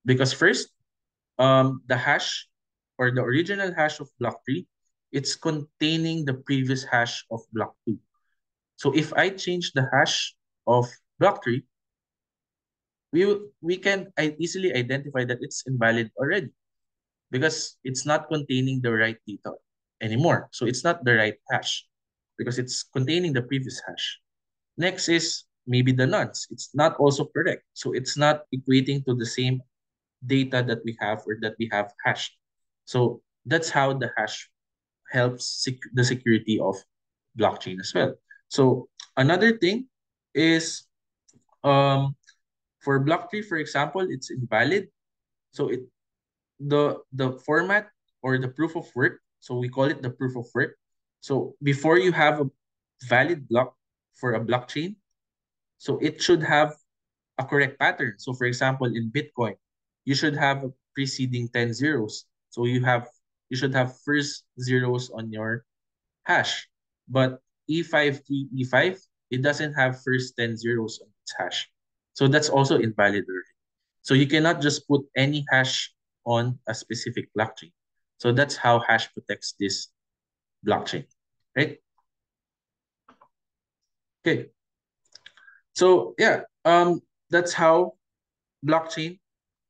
Because first, the hash, or the original hash of block 3, it's containing the previous hash of block 2. So if I change the hash of block 3, we can easily identify that it's invalid already because it's not containing the right data. anymore. So it's not the right hash because it's containing the previous hash. Next is maybe the nonce. It's not also correct. So it's not equating to the same data that we have or that we have hashed. So that's how the hash helps the security of blockchain as well. So another thing is um, for block tree, for example, it's invalid. So the format or the proof of work, so we call it the proof of work. So before you have a valid block for a blockchain, so it should have a correct pattern. So for example, in Bitcoin, you should have a preceding 10 zeros. So you should have first zeros on your hash. But E5 it doesn't have first 10 zeros on its hash. So that's also invalid already. So you cannot just put any hash on a specific blockchain. So that's how hash protects this blockchain, right? Okay. So yeah, that's how blockchain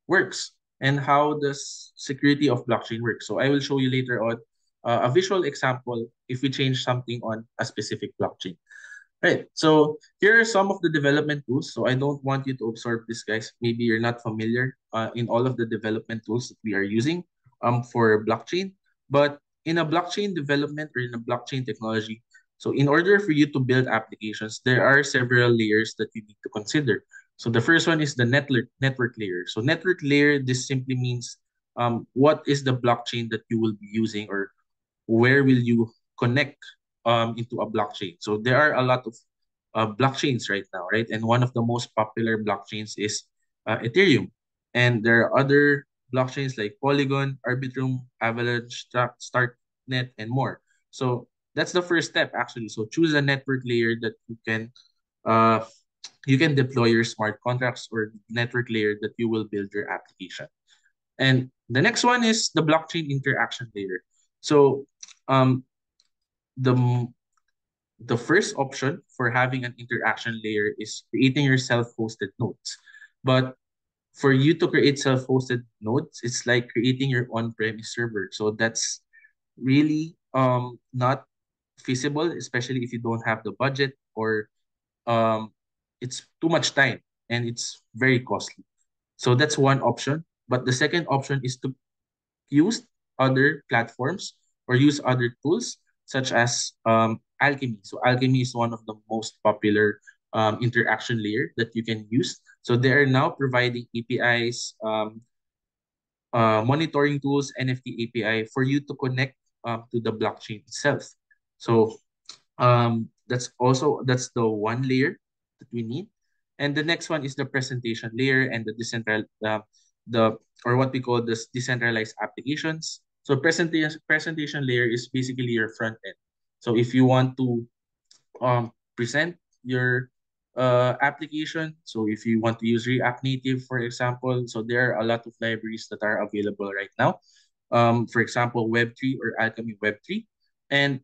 works and how the security of blockchain works. So I will show you later on a visual example if we change something on a specific blockchain. Right. So here are some of the development tools. So I don't want you to absorb this, guys. Maybe you're not familiar in all of the development tools that we are using for blockchain. But in a blockchain development or in a blockchain technology, so in order for you to build applications, there are several layers that you need to consider. So the first one is the network layer. So network layer, this simply means what is the blockchain that you will be using, or where will you connect into a blockchain. So there are a lot of blockchains right now, right? And one of the most popular blockchains is Ethereum. And there are other blockchains like Polygon, Arbitrum, Avalanche, Starknet, and more. So that's the first step actually. So choose a network layer that uh, you can deploy your smart contracts, or network layer that you will build your application. And the next one is the blockchain interaction layer. So um, the the first option for having an interaction layer is creating your self-hosted nodes. But for you to create self-hosted nodes, it's like creating your on-premise server. So that's really not feasible, especially if you don't have the budget, or um it's too much time and it's very costly. So that's one option. But the second option is to use other platforms or use other tools such as Alchemy. So Alchemy is one of the most popular interaction layer that you can use. So they are now providing APIs, monitoring tools, NFT API for you to connect to the blockchain itself. So that's the one layer that we need. And the next one is the presentation layer and the the or what we call this decentralized applications. So presentation layer is basically your front end. So if you want to present your application, so if you want to use React Native, for example, so there are a lot of libraries that are available right now. For example, Web3 or Alchemy Web3. And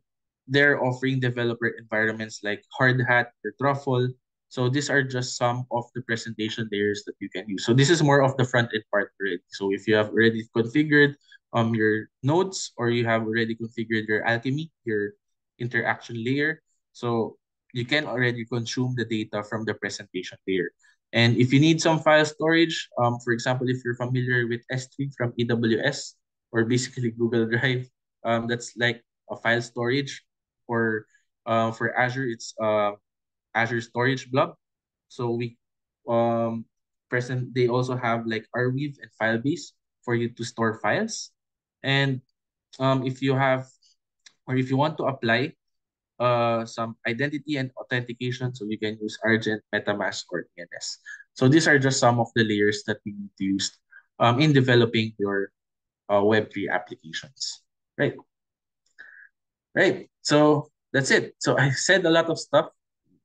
they're offering developer environments like Hardhat or Truffle. So these are just some of the presentation layers that you can use. So this is more of the front end part already. So if you have already configured your nodes, or you have already configured your Alchemy, your interaction layer, so you can already consume the data from the presentation layer. And if you need some file storage, for example, if you're familiar with S3 from AWS, or basically Google Drive, that's like a file storage. For Azure, it's Azure Storage Blob. So we they also have like Arweave and Firebase for you to store files. And if you have, or if you want to apply some identity and authentication, so you can use Argent, MetaMask, or ENS. So these are just some of the layers that we need to use in developing your Web3 applications. Right. Right. So that's it. So I said a lot of stuff.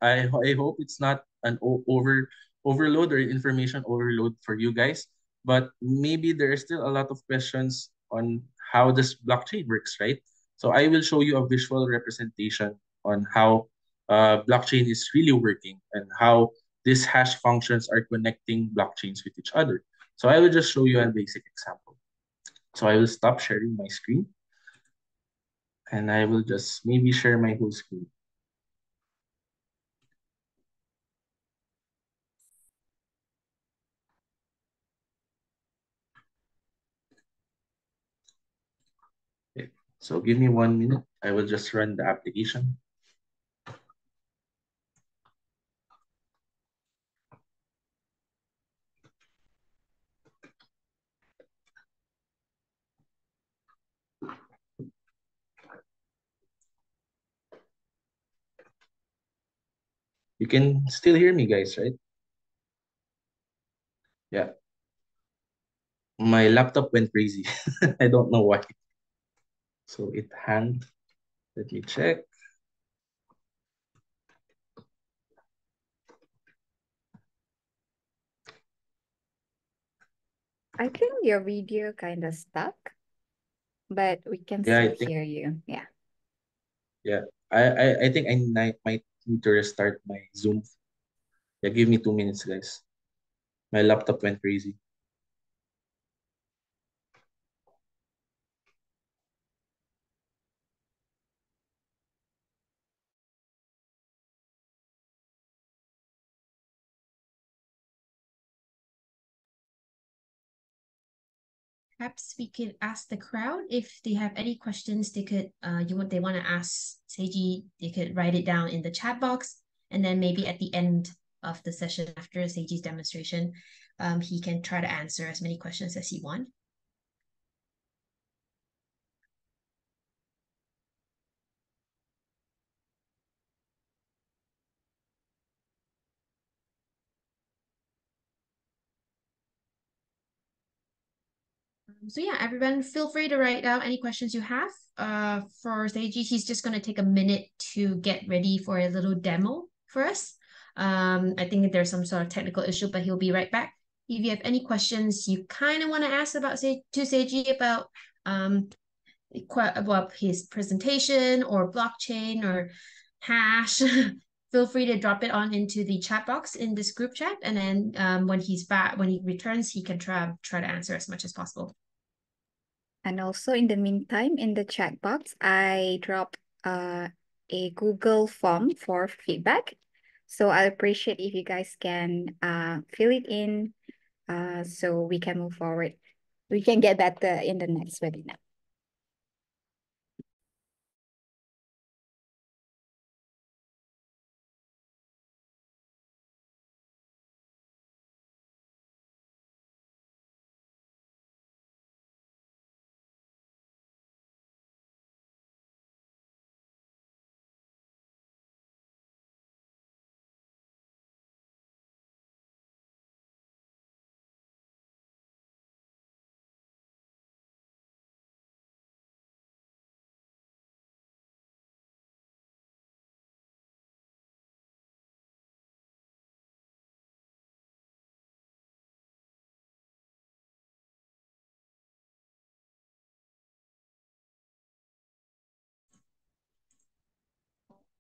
I hope it's not an overload or information overload for you guys, but maybe there are still a lot of questions on how this blockchain works, right? So I will show you a visual representation on how blockchain is really working and how these hash functions are connecting blockchains with each other. So I will just show you a basic example. So I will stop sharing my screen. And I will just maybe share my whole screen. Okay. So give me 1 minute. I will just run the application. You can still hear me, guys, right? Yeah. My laptop went crazy. I don't know why. So it hanged. Let me check. I think your video kind of stuck, but we can Yeah, still I think hear you. Yeah. yeah. I think I might need to restart my Zoom. Yeah, give me 2 minutes, guys. My laptop went crazy. Perhaps we could ask the crowd if they have any questions they could they want to ask Seiji, they could write it down in the chat box, and then maybe at the end of the session after Seiji's demonstration, he can try to answer as many questions as he wants. So yeah, everyone feel free to write down any questions you have. For Seiji, he's just going to take a minute to get ready for a little demo for us. I think there's some sort of technical issue, but he'll be right back. If you have any questions you kind of want to ask about to Seiji about his presentation or blockchain or hash, feel free to drop it on into the chat box in this group chat, and then when he's back, when he returns, he can try to answer as much as possible. And also in the meantime, in the chat box, I dropped a Google form for feedback. So I appreciate if you guys can fill it in so we can move forward. We can get better in the next webinar.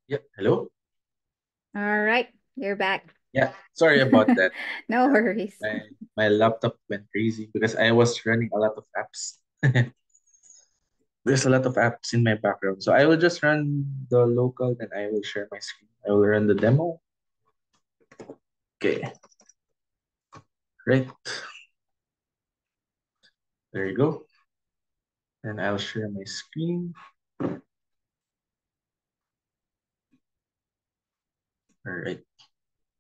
Yep. Hello? All right, you're back. Yeah. Sorry about that. No worries. My laptop went crazy because I was running a lot of apps. There's a lot of apps in my background. So I will just run the local, then I will share my screen. I will run the demo. Okay. Right. There you go. And I'll share my screen. All right.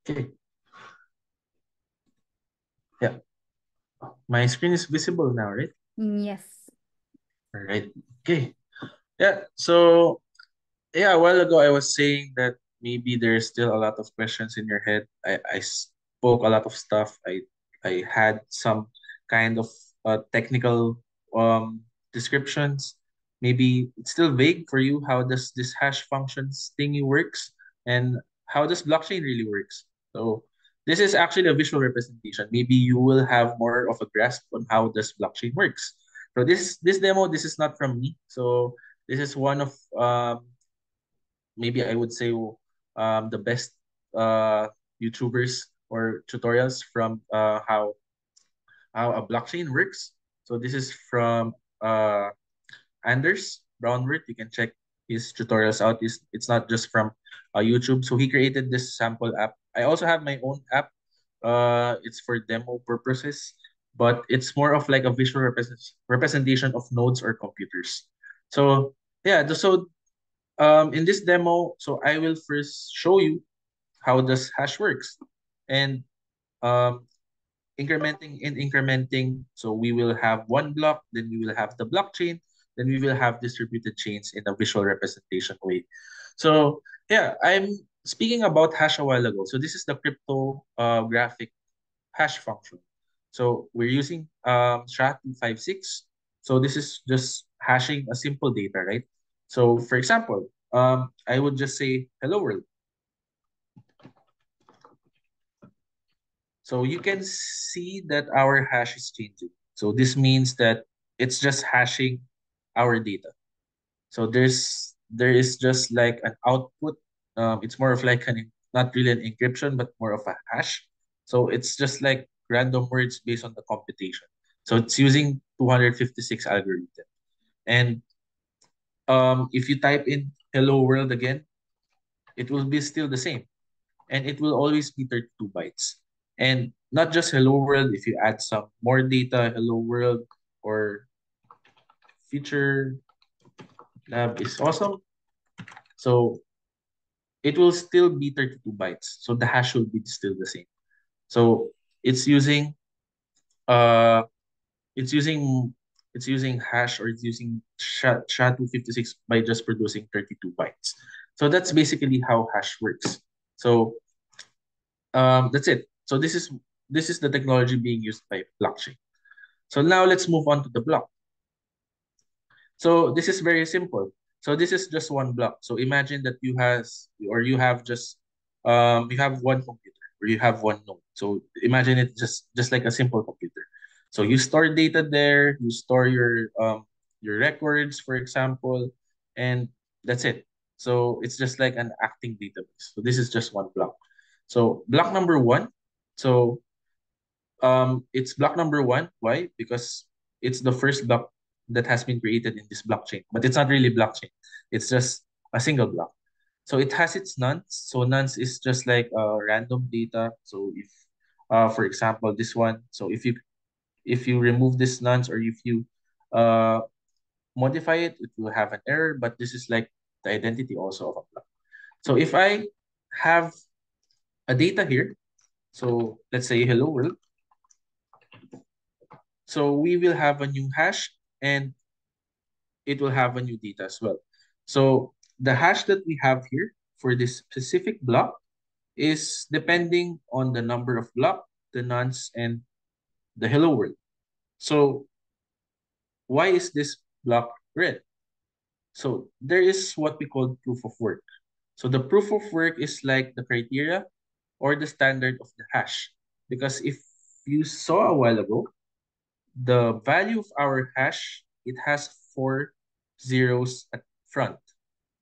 Okay. Yeah. My screen is visible now, right? Yes. All right. Okay. Yeah. So yeah, a while ago I was saying that maybe there's still a lot of questions in your head. I spoke a lot of stuff. I had some kind of technical descriptions. Maybe it's still vague for you. How does this hash functions thingy works, and how does blockchain really works? So this is actually a visual representation. Maybe you will have more of a grasp on how does blockchain works. So this demo, this is not from me. So this is one of maybe I would say the best YouTubers or tutorials from how a blockchain works. So this is from Anders Brownworth. You can check his tutorials out. It's not just from YouTube. So he created this sample app. I also have my own app. It's for demo purposes, but it's more of like a visual representation of nodes or computers. So yeah, in this demo, so I will first show you how this hash works, and um, incrementing. So we will have one block, then we will have the blockchain, then we will have distributed chains in a visual representation way. So yeah, I'm speaking about hash a while ago. So this is the cryptographic hash function. So we're using SHA-256. So this is just hashing a simple data, right? So for example, I would just say hello world. So you can see that our hash is changing. So this means that it's just hashing our data. So there is just like an output. It's more of like not really an encryption, but more of a hash. So it's just like random words based on the computation. So it's using 256 algorithm. And if you type in hello world again, it will be still the same. And it will always be 32 bytes. And not just hello world, if you add some more data, hello world or feature lab is awesome. So it will still be 32 bytes. So the hash will be still the same. So it's using uh it's using it's using hash, or it's using SHA-256 by just producing 32 bytes. So that's basically how hash works. So that's it. So this is the technology being used by blockchain. So now let's move on to the block. So this is very simple. So this is just one block. So imagine that you have just you have one computer, or you have one node. So imagine it just like a simple computer. So you store data there, you store your records, for example, and that's it. So it's just like an acting database. So this is just one block. So block number one. So it's block number one. Why? Because it's the first block that has been created in this blockchain, but it's not really blockchain. It's just a single block. So it has its nonce. So nonce is just like random data. So if, for example, this one. So if you remove this nonce, or if you uh modify it, it will have an error. But this is like the identity also of a block. So if I have a data here, so let's say hello world. So we will have a new hash, and it will have a new data as well. So the hash that we have here for this specific block is depending on the number of block, the nonce, and the hello world. So why is this block red? So there is what we call proof of work. So the proof of work is like the criteria or the standard of the hash. Because if you saw a while ago, the value of our hash, it has 4 zeros at front.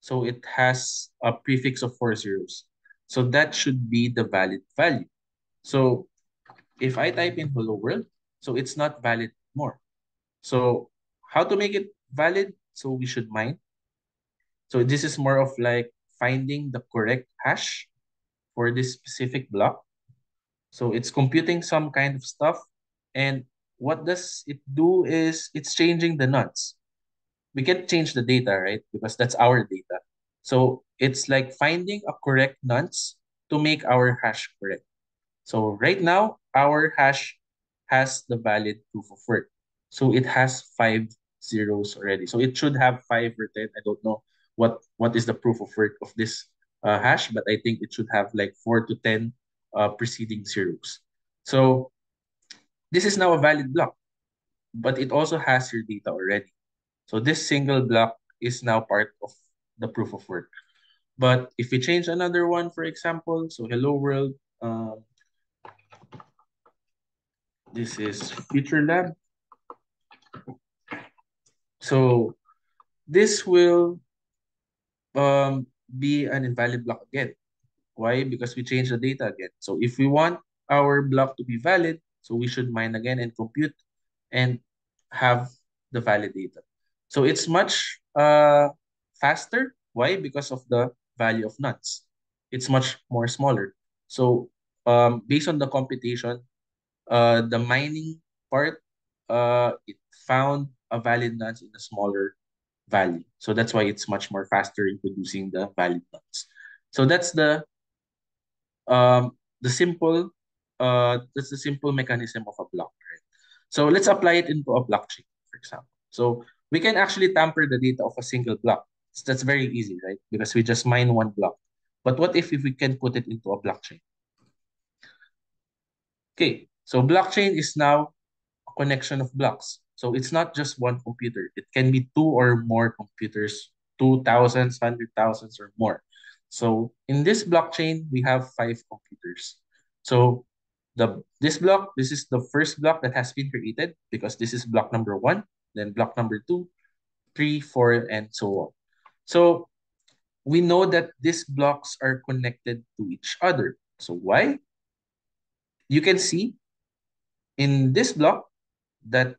So it has a prefix of 4 zeros. So that should be the valid value. So if I type in hello world, so it's not valid anymore. So how to make it valid? So we should mine. So this is more of like finding the correct hash for this specific block. So it's computing some kind of stuff. And what does it do is it's changing the nonce. We can't change the data, right? Because that's our data. So it's like finding a correct nonce to make our hash correct. So right now, our hash has the valid proof of work. So it has 5 zeros already. So it should have 5 or 10. I don't know what is the proof of work of this hash, but I think it should have like 4 to 10 preceding zeros. So this is now a valid block, but it also has your data already. So this single block is now part of the proof of work. But if we change another one, for example, so hello world, this is Future Lab. So this will be an invalid block again. Why? Because we changed the data again. So if we want our block to be valid, so we should mine again and compute and have the valid data. So it's much faster Why? Because of the value of nuns. It's much more smaller. So based on the computation, the mining part, it found a valid nonce in a smaller value. So that's why it's much more faster in producing the valid nonce. So that's the simple mechanism of a block, right? So let's apply it into a blockchain, for example. So we can actually tamper the data of a single block. So that's very easy, right? Because we just mine one block. But what if we can put it into a blockchain? Okay, so blockchain is now a connection of blocks. So it's not just one computer. It can be two or more computers, 2,000s, 100,000s, or more. So in this blockchain, we have 5 computers. So this is the first block that has been created because this is block number 1, then block number 2, 3, 4, and so on. So we know that these blocks are connected to each other. So why? You can see in this block that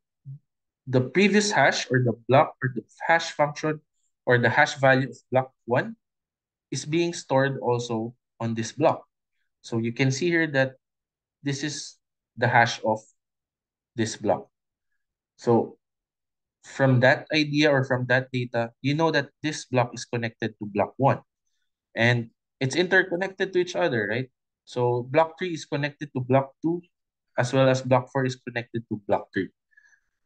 the previous hash or the block or the hash function or the hash value of block 1 is being stored also on this block. So you can see here that this is the hash of this block. So from that idea or from that data, you know that this block is connected to block 1 and it's interconnected to each other, right? So block 3 is connected to block 2 as well as block 4 is connected to block 3.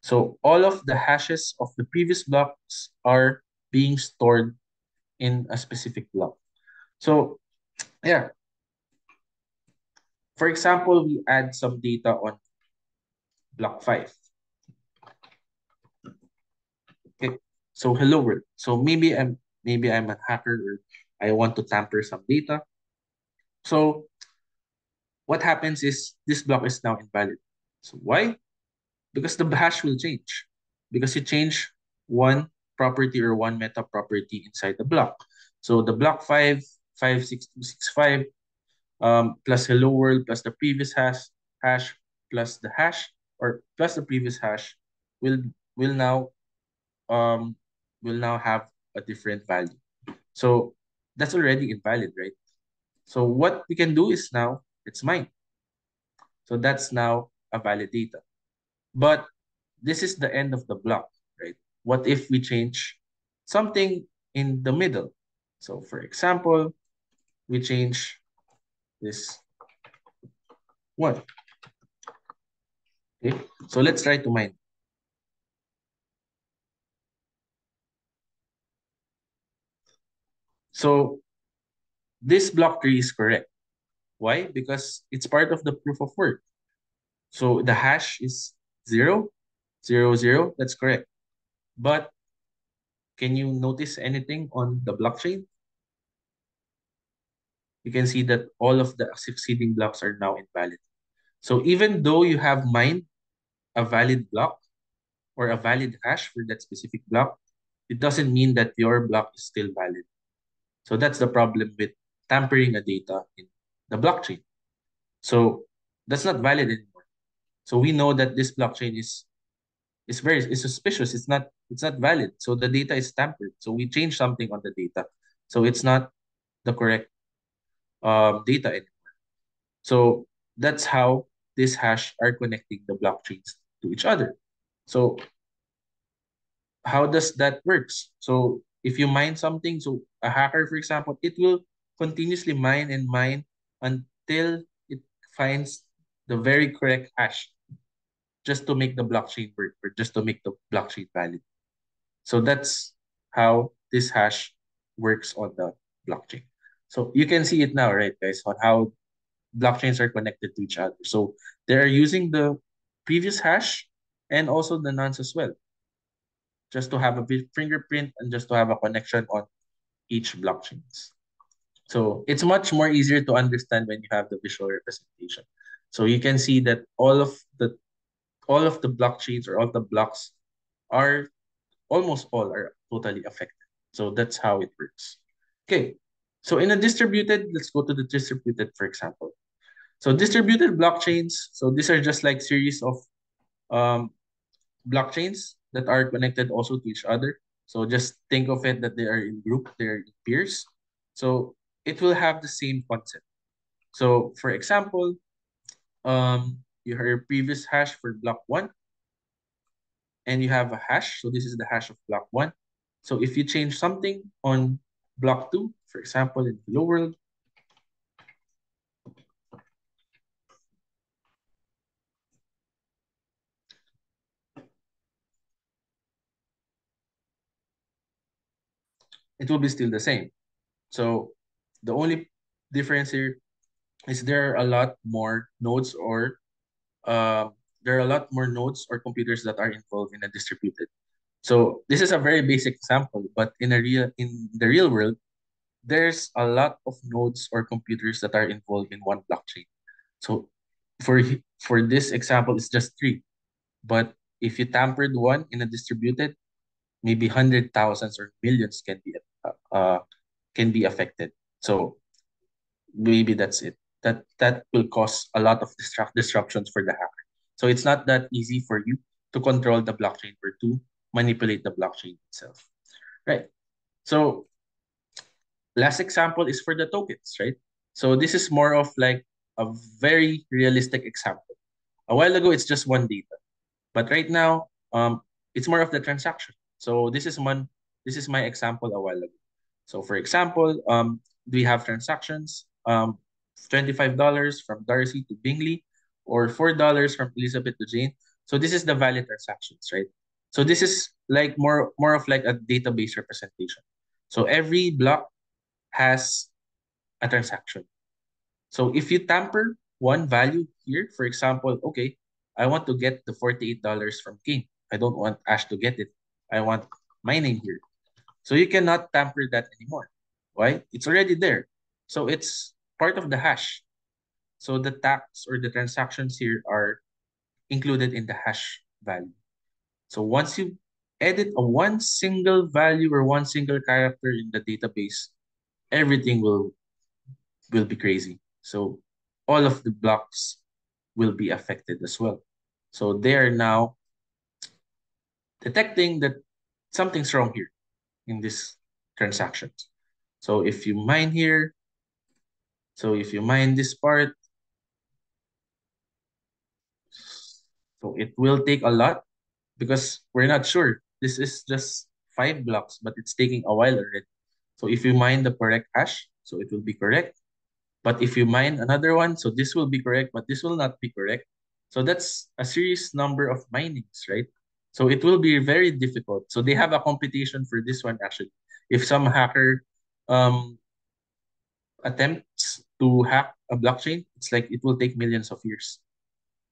So all of the hashes of the previous blocks are being stored in a specific block. So yeah, for example, we add some data on block 5. Okay, so hello world. So maybe I'm a hacker or I want to tamper some data. So what happens is this block is now invalid. So why? Because the hash will change. Because you change one property or one meta property inside the block. So the block 5, 56265 plus hello world plus the previous hash plus the hash or plus the previous hash will will now um will now have a different value. So that's already invalid, right? So what we can do is now it's mine. So that's now a valid data. But this is the end of the block, right? What if we change something in the middle? So for example, we change this one. Okay, so let's try to mine. So this block tree is correct. Why? Because it's part of the proof of work. So the hash is 0, 0, 0. That's correct. But can you notice anything on the blockchain? You can see that all of the succeeding blocks are now invalid. So even though you have mined a valid block or a valid hash for that specific block, it doesn't mean that your block is still valid. So that's the problem with tampering a data in the blockchain. So that's not valid anymore. So we know that this blockchain is suspicious. It's not valid. So the data is tampered. So we change something on the data. So it's not the correct data anymore. So that's how this hash are connecting the blockchains to each other. So how does that works? So if you mine something, so a hacker, for example, it will continuously mine and mine until it finds the very correct hash just to make the blockchain work or just to make the blockchain valid. So that's how this hash works on the blockchain. So you can see it now, right, guys, on how blockchains are connected to each other. So they're using the previous hash and also the nonce as well, just to have a fingerprint and just to have a connection on each blockchains. So it's much more easier to understand when you have the visual representation. So you can see that all of the blockchains or all the blocks are almost all are totally affected. So that's how it works. Okay. So in a distributed, let's go to the distributed, for example. So distributed blockchains, so these are just like series of blockchains that are connected also to each other. So just think of it that they are in group, they are in peers. So it will have the same concept. So for example, you have your previous hash for block 1, and you have a hash. So this is the hash of block 1. So if you change something on block 2, for example, in hello world, it will be still the same. So the only difference here is there are a lot more nodes or there are a lot more nodes or computers that are involved in a distributed. So this is a very basic example, but in the real world, there's a lot of nodes or computers that are involved in one blockchain. So for this example, it's just 3. But if you tampered one in a distributed, maybe hundred thousands or millions can be affected. So maybe that's it. That will cause a lot of disruptions for the hacker. So it's not that easy for you to control the blockchain or to manipulate the blockchain itself. Right. So last example is for the tokens, right? So this is more of like a very realistic example. A while ago, it's just one data. But right now, it's more of the transaction. So this is my example a while ago. So for example, we have transactions, $25 from Darcy to Bingley, or $4 from Elizabeth to Jane. So this is the valid transactions, right? So this is like more of like a database representation. So every block has a transaction. So if you tamper one value here, for example, okay, I want to get the $48 from King. I don't want Ash to get it. I want my name here. So you cannot tamper that anymore. Why? It's already there. So it's part of the hash. So the tax or the transactions here are included in the hash value. So once you edit a one single value or one single character in the database, everything will be crazy. So all of the blocks will be affected as well. So they are now detecting that something's wrong here in this transactions. So if you mine here, so if you mine this part, so it will take a lot because we're not sure. This is just 5 blocks, but it's taking a while already. So if you mine the correct hash, so it will be correct. But if you mine another one, so this will be correct, but this will not be correct. So that's a serious number of minings, right? So it will be very difficult. So they have a competition for this one actually. If some hacker um, attempts to hack a blockchain, it's like it will take millions of years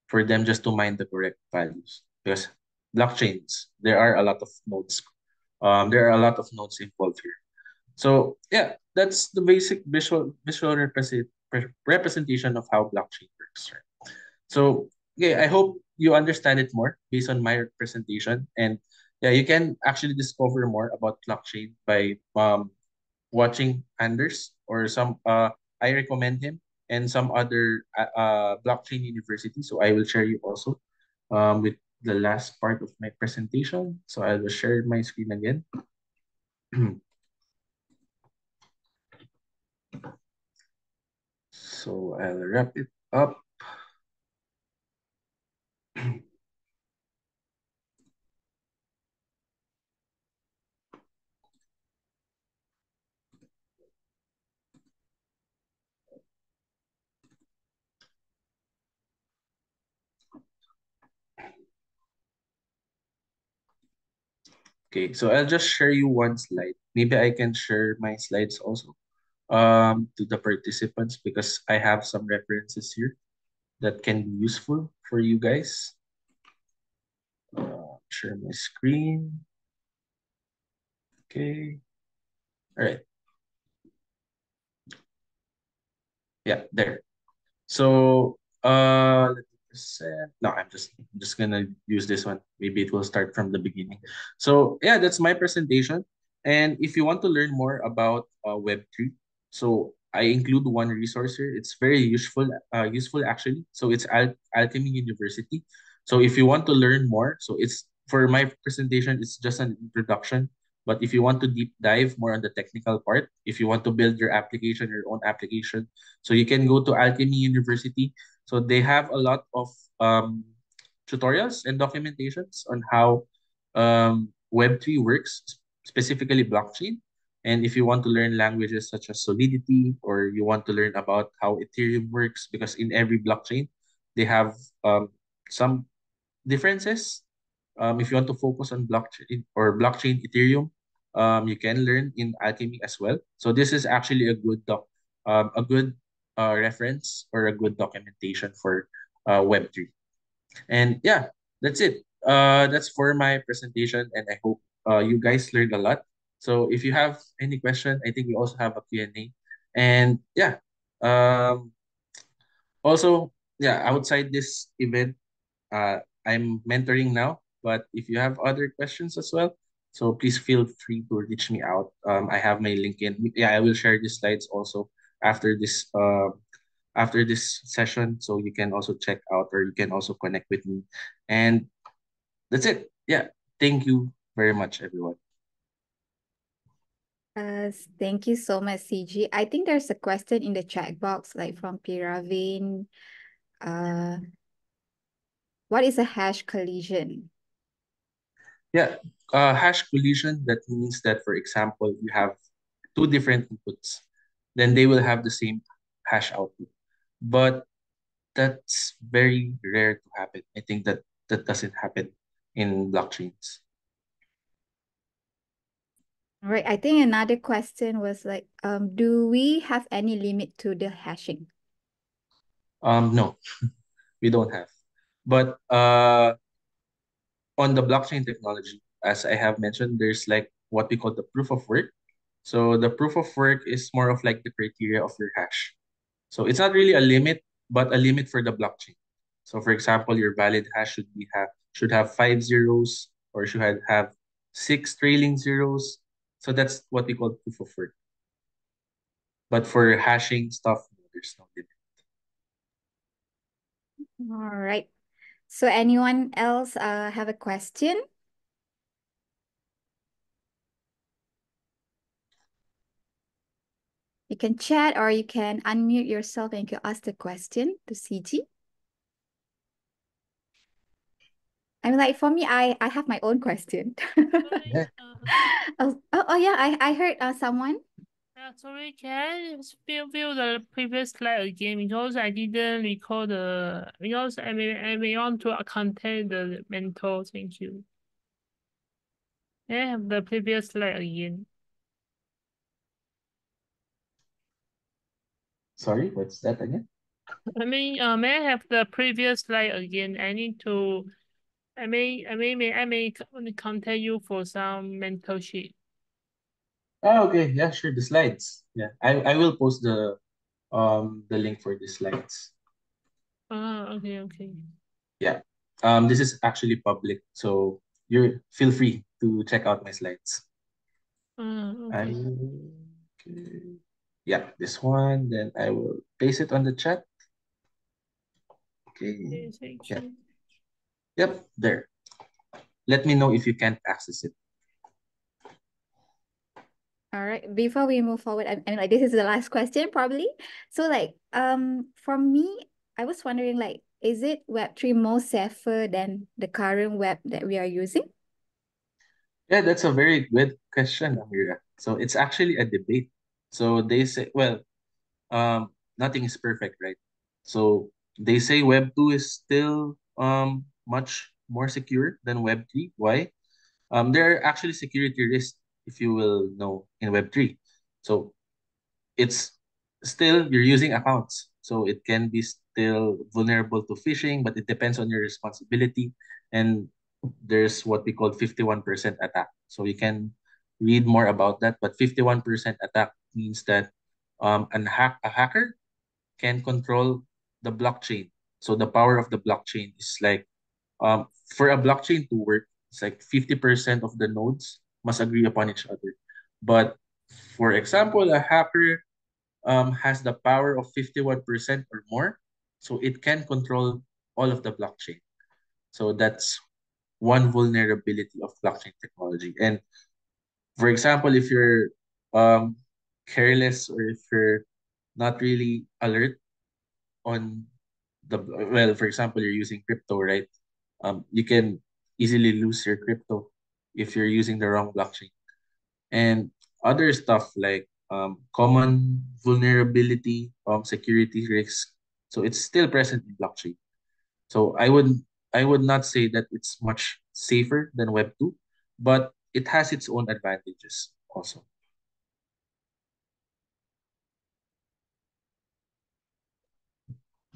for them just to mine the correct values. Because blockchains, there are a lot of nodes. There are a lot of nodes involved here. So yeah, that's the basic visual representation of how blockchain works. Right? So okay, I hope you understand it more based on my presentation. And yeah, you can actually discover more about blockchain by watching Anders or some I recommend him and some other blockchain university. So I will share you also with the last part of my presentation. So I will share my screen again. So I'll wrap it up. Okay, so I'll just share you one slide. Maybe I can share my slides also to the participants because I have some references here that can be useful for you guys. Share my screen. Okay. All right. Yeah, there. So let me present. No, I'm just gonna use this one. Maybe it will start from the beginning. So yeah, that's my presentation. And if you want to learn more about Web3, so I include one resource here. It's very useful actually. So it's Alchemy University. So if you want to learn more, so it's for my presentation, it's just an introduction But if you want to deep dive more on the technical part, if you want to build your own application, so you can go to Alchemy University. So they have a lot of um, tutorials and documentations on how Web3 works, specifically blockchain. And if you want to learn languages such as Solidity, or you want to learn about how Ethereum works, because in every blockchain, they have some differences. If you want to focus on blockchain Ethereum, you can learn in Alchemy as well. So this is actually a good reference or a good documentation for Web3. And yeah, that's it. That's for my presentation, and I hope you guys learned a lot. So if you have any question, I think we also have a Q&A. And yeah, um, also, yeah, outside this event, I'm mentoring now, but if you have other questions as well, so please feel free to reach me out. I have my LinkedIn. Yeah, I will share these slides also after this session, so you can also check out, or you can also connect with me. And that's it. Yeah, thank you very much, everyone. Thank you so much, CG. I think there's a question in the chat box, like from Piravin. What is a hash collision? Yeah, hash collision, that means that, for example, you have two different inputs, then they will have the same hash output. But that's very rare to happen. I think that doesn't happen in blockchains. All right, I think another question was like, do we have any limit to the hashing? No, we don't have. But on the blockchain technology, as I have mentioned, there's like what we call the proof of work. So the proof of work is more of like the criteria of your hash. So it's not really a limit, but a limit for the blockchain. So for example, your valid hash should have 5 zeros, or have 6 trailing zeros. So that's what we call proof of work. But for hashing stuff, no, there's no limit. All right. So anyone else have a question? You can chat, or you can unmute yourself and you can ask the question to CG. I mean, like for me, I have my own question. Yeah. Oh yeah, I heard someone. Sorry, can I view the previous slide again, because I didn't recall because I may want to contain the mentor. Thank you. Can I have the previous slide again? Sorry, what's that again? may I have the previous slide again? I may contact you for some mentorship. Oh, okay. Yeah, sure. The slides. Yeah, I will post the link for the slides. Okay. Yeah. This is actually public, so feel free to check out my slides. Okay. Okay. Yeah, this one. Then I will paste it on the chat. Okay. Thank Yeah. you. Yep, there. Let me know if you can't access it. All right, before we move forward, I mean, like this is the last question probably. So like, for me, I was wondering like, is it Web3 more safer than the current web that we are using? Yeah, that's a very good question, Amira. So it's actually a debate. So they say, well, nothing is perfect, right? So they say Web 2 is still much more secure than Web 3. Why? There are actually security risks, if you will know, in Web 3. So it's still, you're using accounts. So it can be still vulnerable to phishing, but it depends on your responsibility. And there's what we call 51% attack. So you can read more about that. But 51% attack means that a hacker can control the blockchain. So the power of the blockchain is like, for a blockchain to work, it's like 50% of the nodes must agree upon each other. But for example, a hacker has the power of 51% or more, so it can control all of the blockchain. So that's one vulnerability of blockchain technology. And For example, if you're um careless or if you're not really alert on well, for example, you're using crypto, right? You can easily lose your crypto if you're using the wrong blockchain. And other stuff like common vulnerability, security risk. So it's still present in blockchain. So I would not say that it's much safer than Web 2, but it has its own advantages also.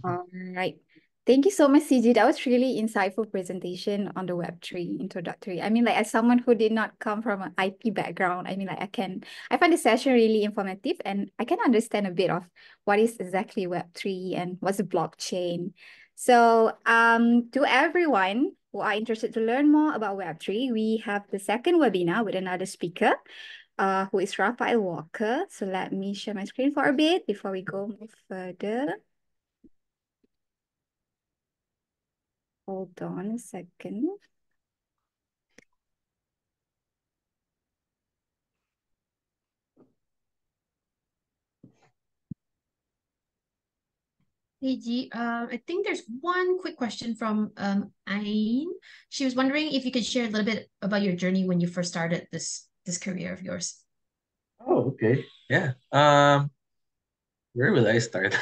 All right. Thank you so much, CG. That was really insightful presentation on the Web3 introductory. I mean, like as someone who did not come from an IT background, I mean, like I find the session really informative and I can understand a bit of what is exactly Web3 and what's a blockchain. So, to everyone who are interested to learn more about Web3, we have the second webinar with another speaker, who is Raphael Walker. So let me share my screen for a bit before we go further. Hold on a second. Hey G, I think there's one quick question from Aine. She was wondering if you could share a little bit about your journey when you first started this career of yours. Oh, okay. Yeah. Where will I start?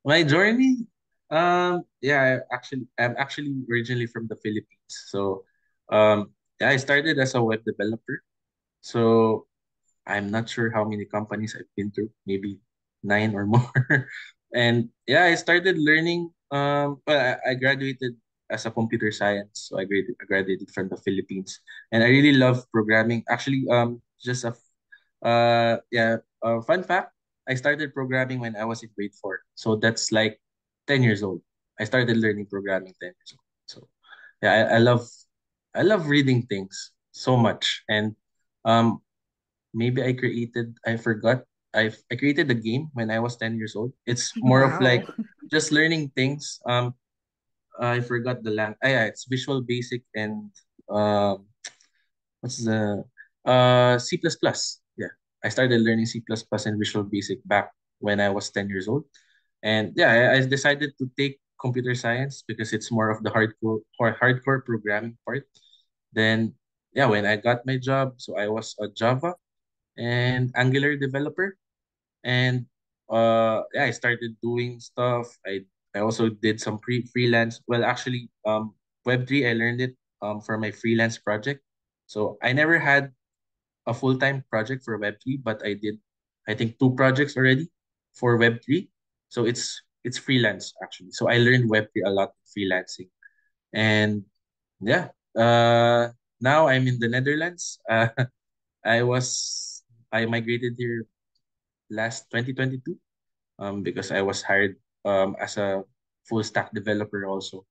My journey? Yeah, I'm actually originally from the Philippines. So, yeah, I started as a web developer. So I'm not sure how many companies I've been through, maybe nine or more. And yeah, I started learning. Well, I graduated as a computer science, so I graduated from the Philippines, and I really love programming. Actually, just a yeah, fun fact: I started programming when I was in grade 4, so that's like 10 years old. I started learning programming 10 years old. So yeah, I love reading things so much, and um maybe I forgot. I created a game when I was 10 years old. It's more of Wow. like just learning things. I forgot the lang. Yeah, it's Visual Basic and what's the C++. plus plus. Yeah. I started learning C++ plus plus and Visual Basic back when I was 10 years old. And yeah, I decided to take computer science because it's more of the hardcore programming part. Then yeah, when I got my job, so I was a Java and Angular developer. And yeah, I started doing stuff. I also did some freelance. Well, actually, Web3 I learned it for my freelance project. So I never had a full-time project for Web3, but I did I think two projects already for Web3. So it's freelance actually. So I learned Web3 a lot freelancing. And yeah, now I'm in the Netherlands. I was I migrated here last 2022 because I was hired as a full stack developer also.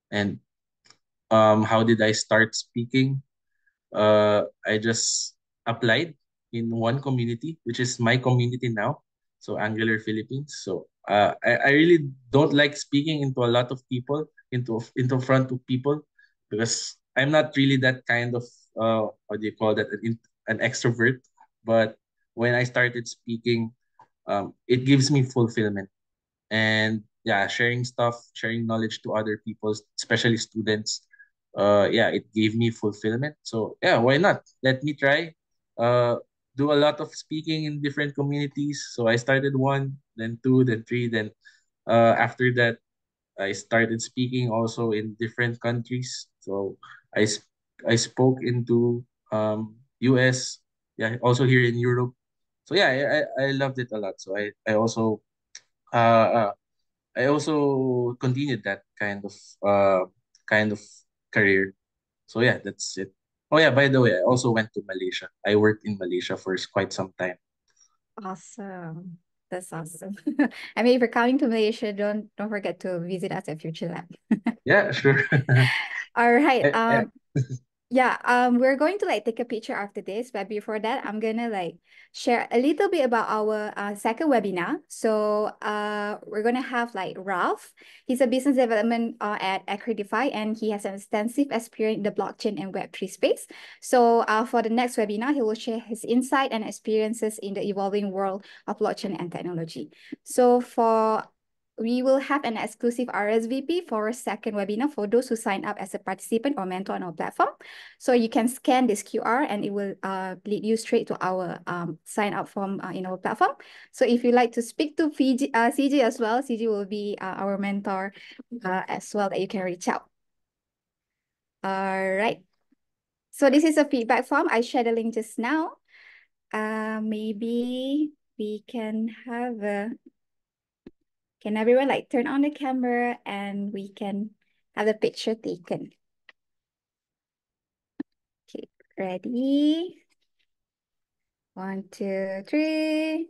And how did I start speaking? I just applied in one community, which is my community now, so Angular Philippines. So I really don't like speaking into a lot of people, into front of people, because I'm not really that kind of what do you call that, an extrovert. But when I started speaking, it gives me fulfillment. And yeah, sharing stuff, sharing knowledge to other people, especially students, yeah, it gave me fulfillment. So yeah, why not, let me try do a lot of speaking in different communities. So I started one, then two, then three, then after that I started speaking also in different countries. So I spoke into US, yeah, also here in Europe. So yeah, I loved it a lot. So uh, uh I also continued that kind of career. So yeah, that's it. Oh yeah, by the way, I also went to Malaysia. I worked in Malaysia for quite some time. Awesome. That's awesome. I mean, if you're coming to Malaysia, don't forget to visit us at Future Lab. Yeah, sure. All right. I, Yeah, we're going to like take a picture after this, but before that, I'm gonna like share a little bit about our second webinar. So we're gonna have like Ralph. He's a business development at Accredify, and he has an extensive experience in the blockchain and Web3 space. So for the next webinar, he will share his insight and experiences in the evolving world of blockchain and technology. So we will have an exclusive RSVP for a second webinar for those who sign up as a participant or mentor on our platform. So you can scan this QR and it will lead you straight to our sign up form in our platform. So if you like to speak to CG as well, CG will be our mentor as well that you can reach out. All right. So this is a feedback form. I shared the link just now. Maybe we can have can everyone like turn on the camera and we can have the picture taken. Okay, ready? 1, 2, 3.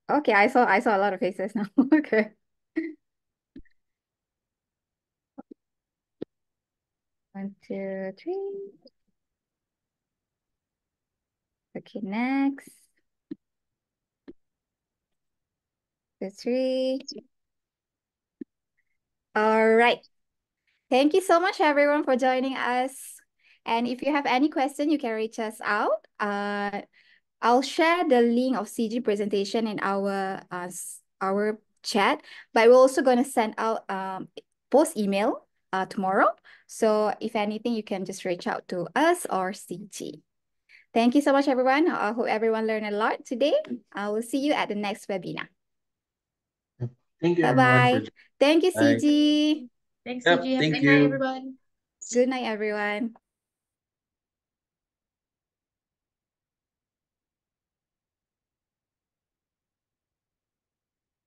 Okay, I saw a lot of faces now. Okay. 1, 2, 3. Okay, next. 2, 3. All right. Thank you so much, everyone, for joining us. And if you have any question, you can reach us out. I'll share the link of CG presentation in our chat, but we're also going to send out post email tomorrow. So if anything, you can just reach out to us or CG. Thank you so much, everyone. I hope everyone learned a lot today. I will see you at the next webinar. Thank you, everyone, for Bye-bye. Thank you, Bye. CG. Thanks, Yep, CG. Have a thank good night, you. everyone. Good night, everyone.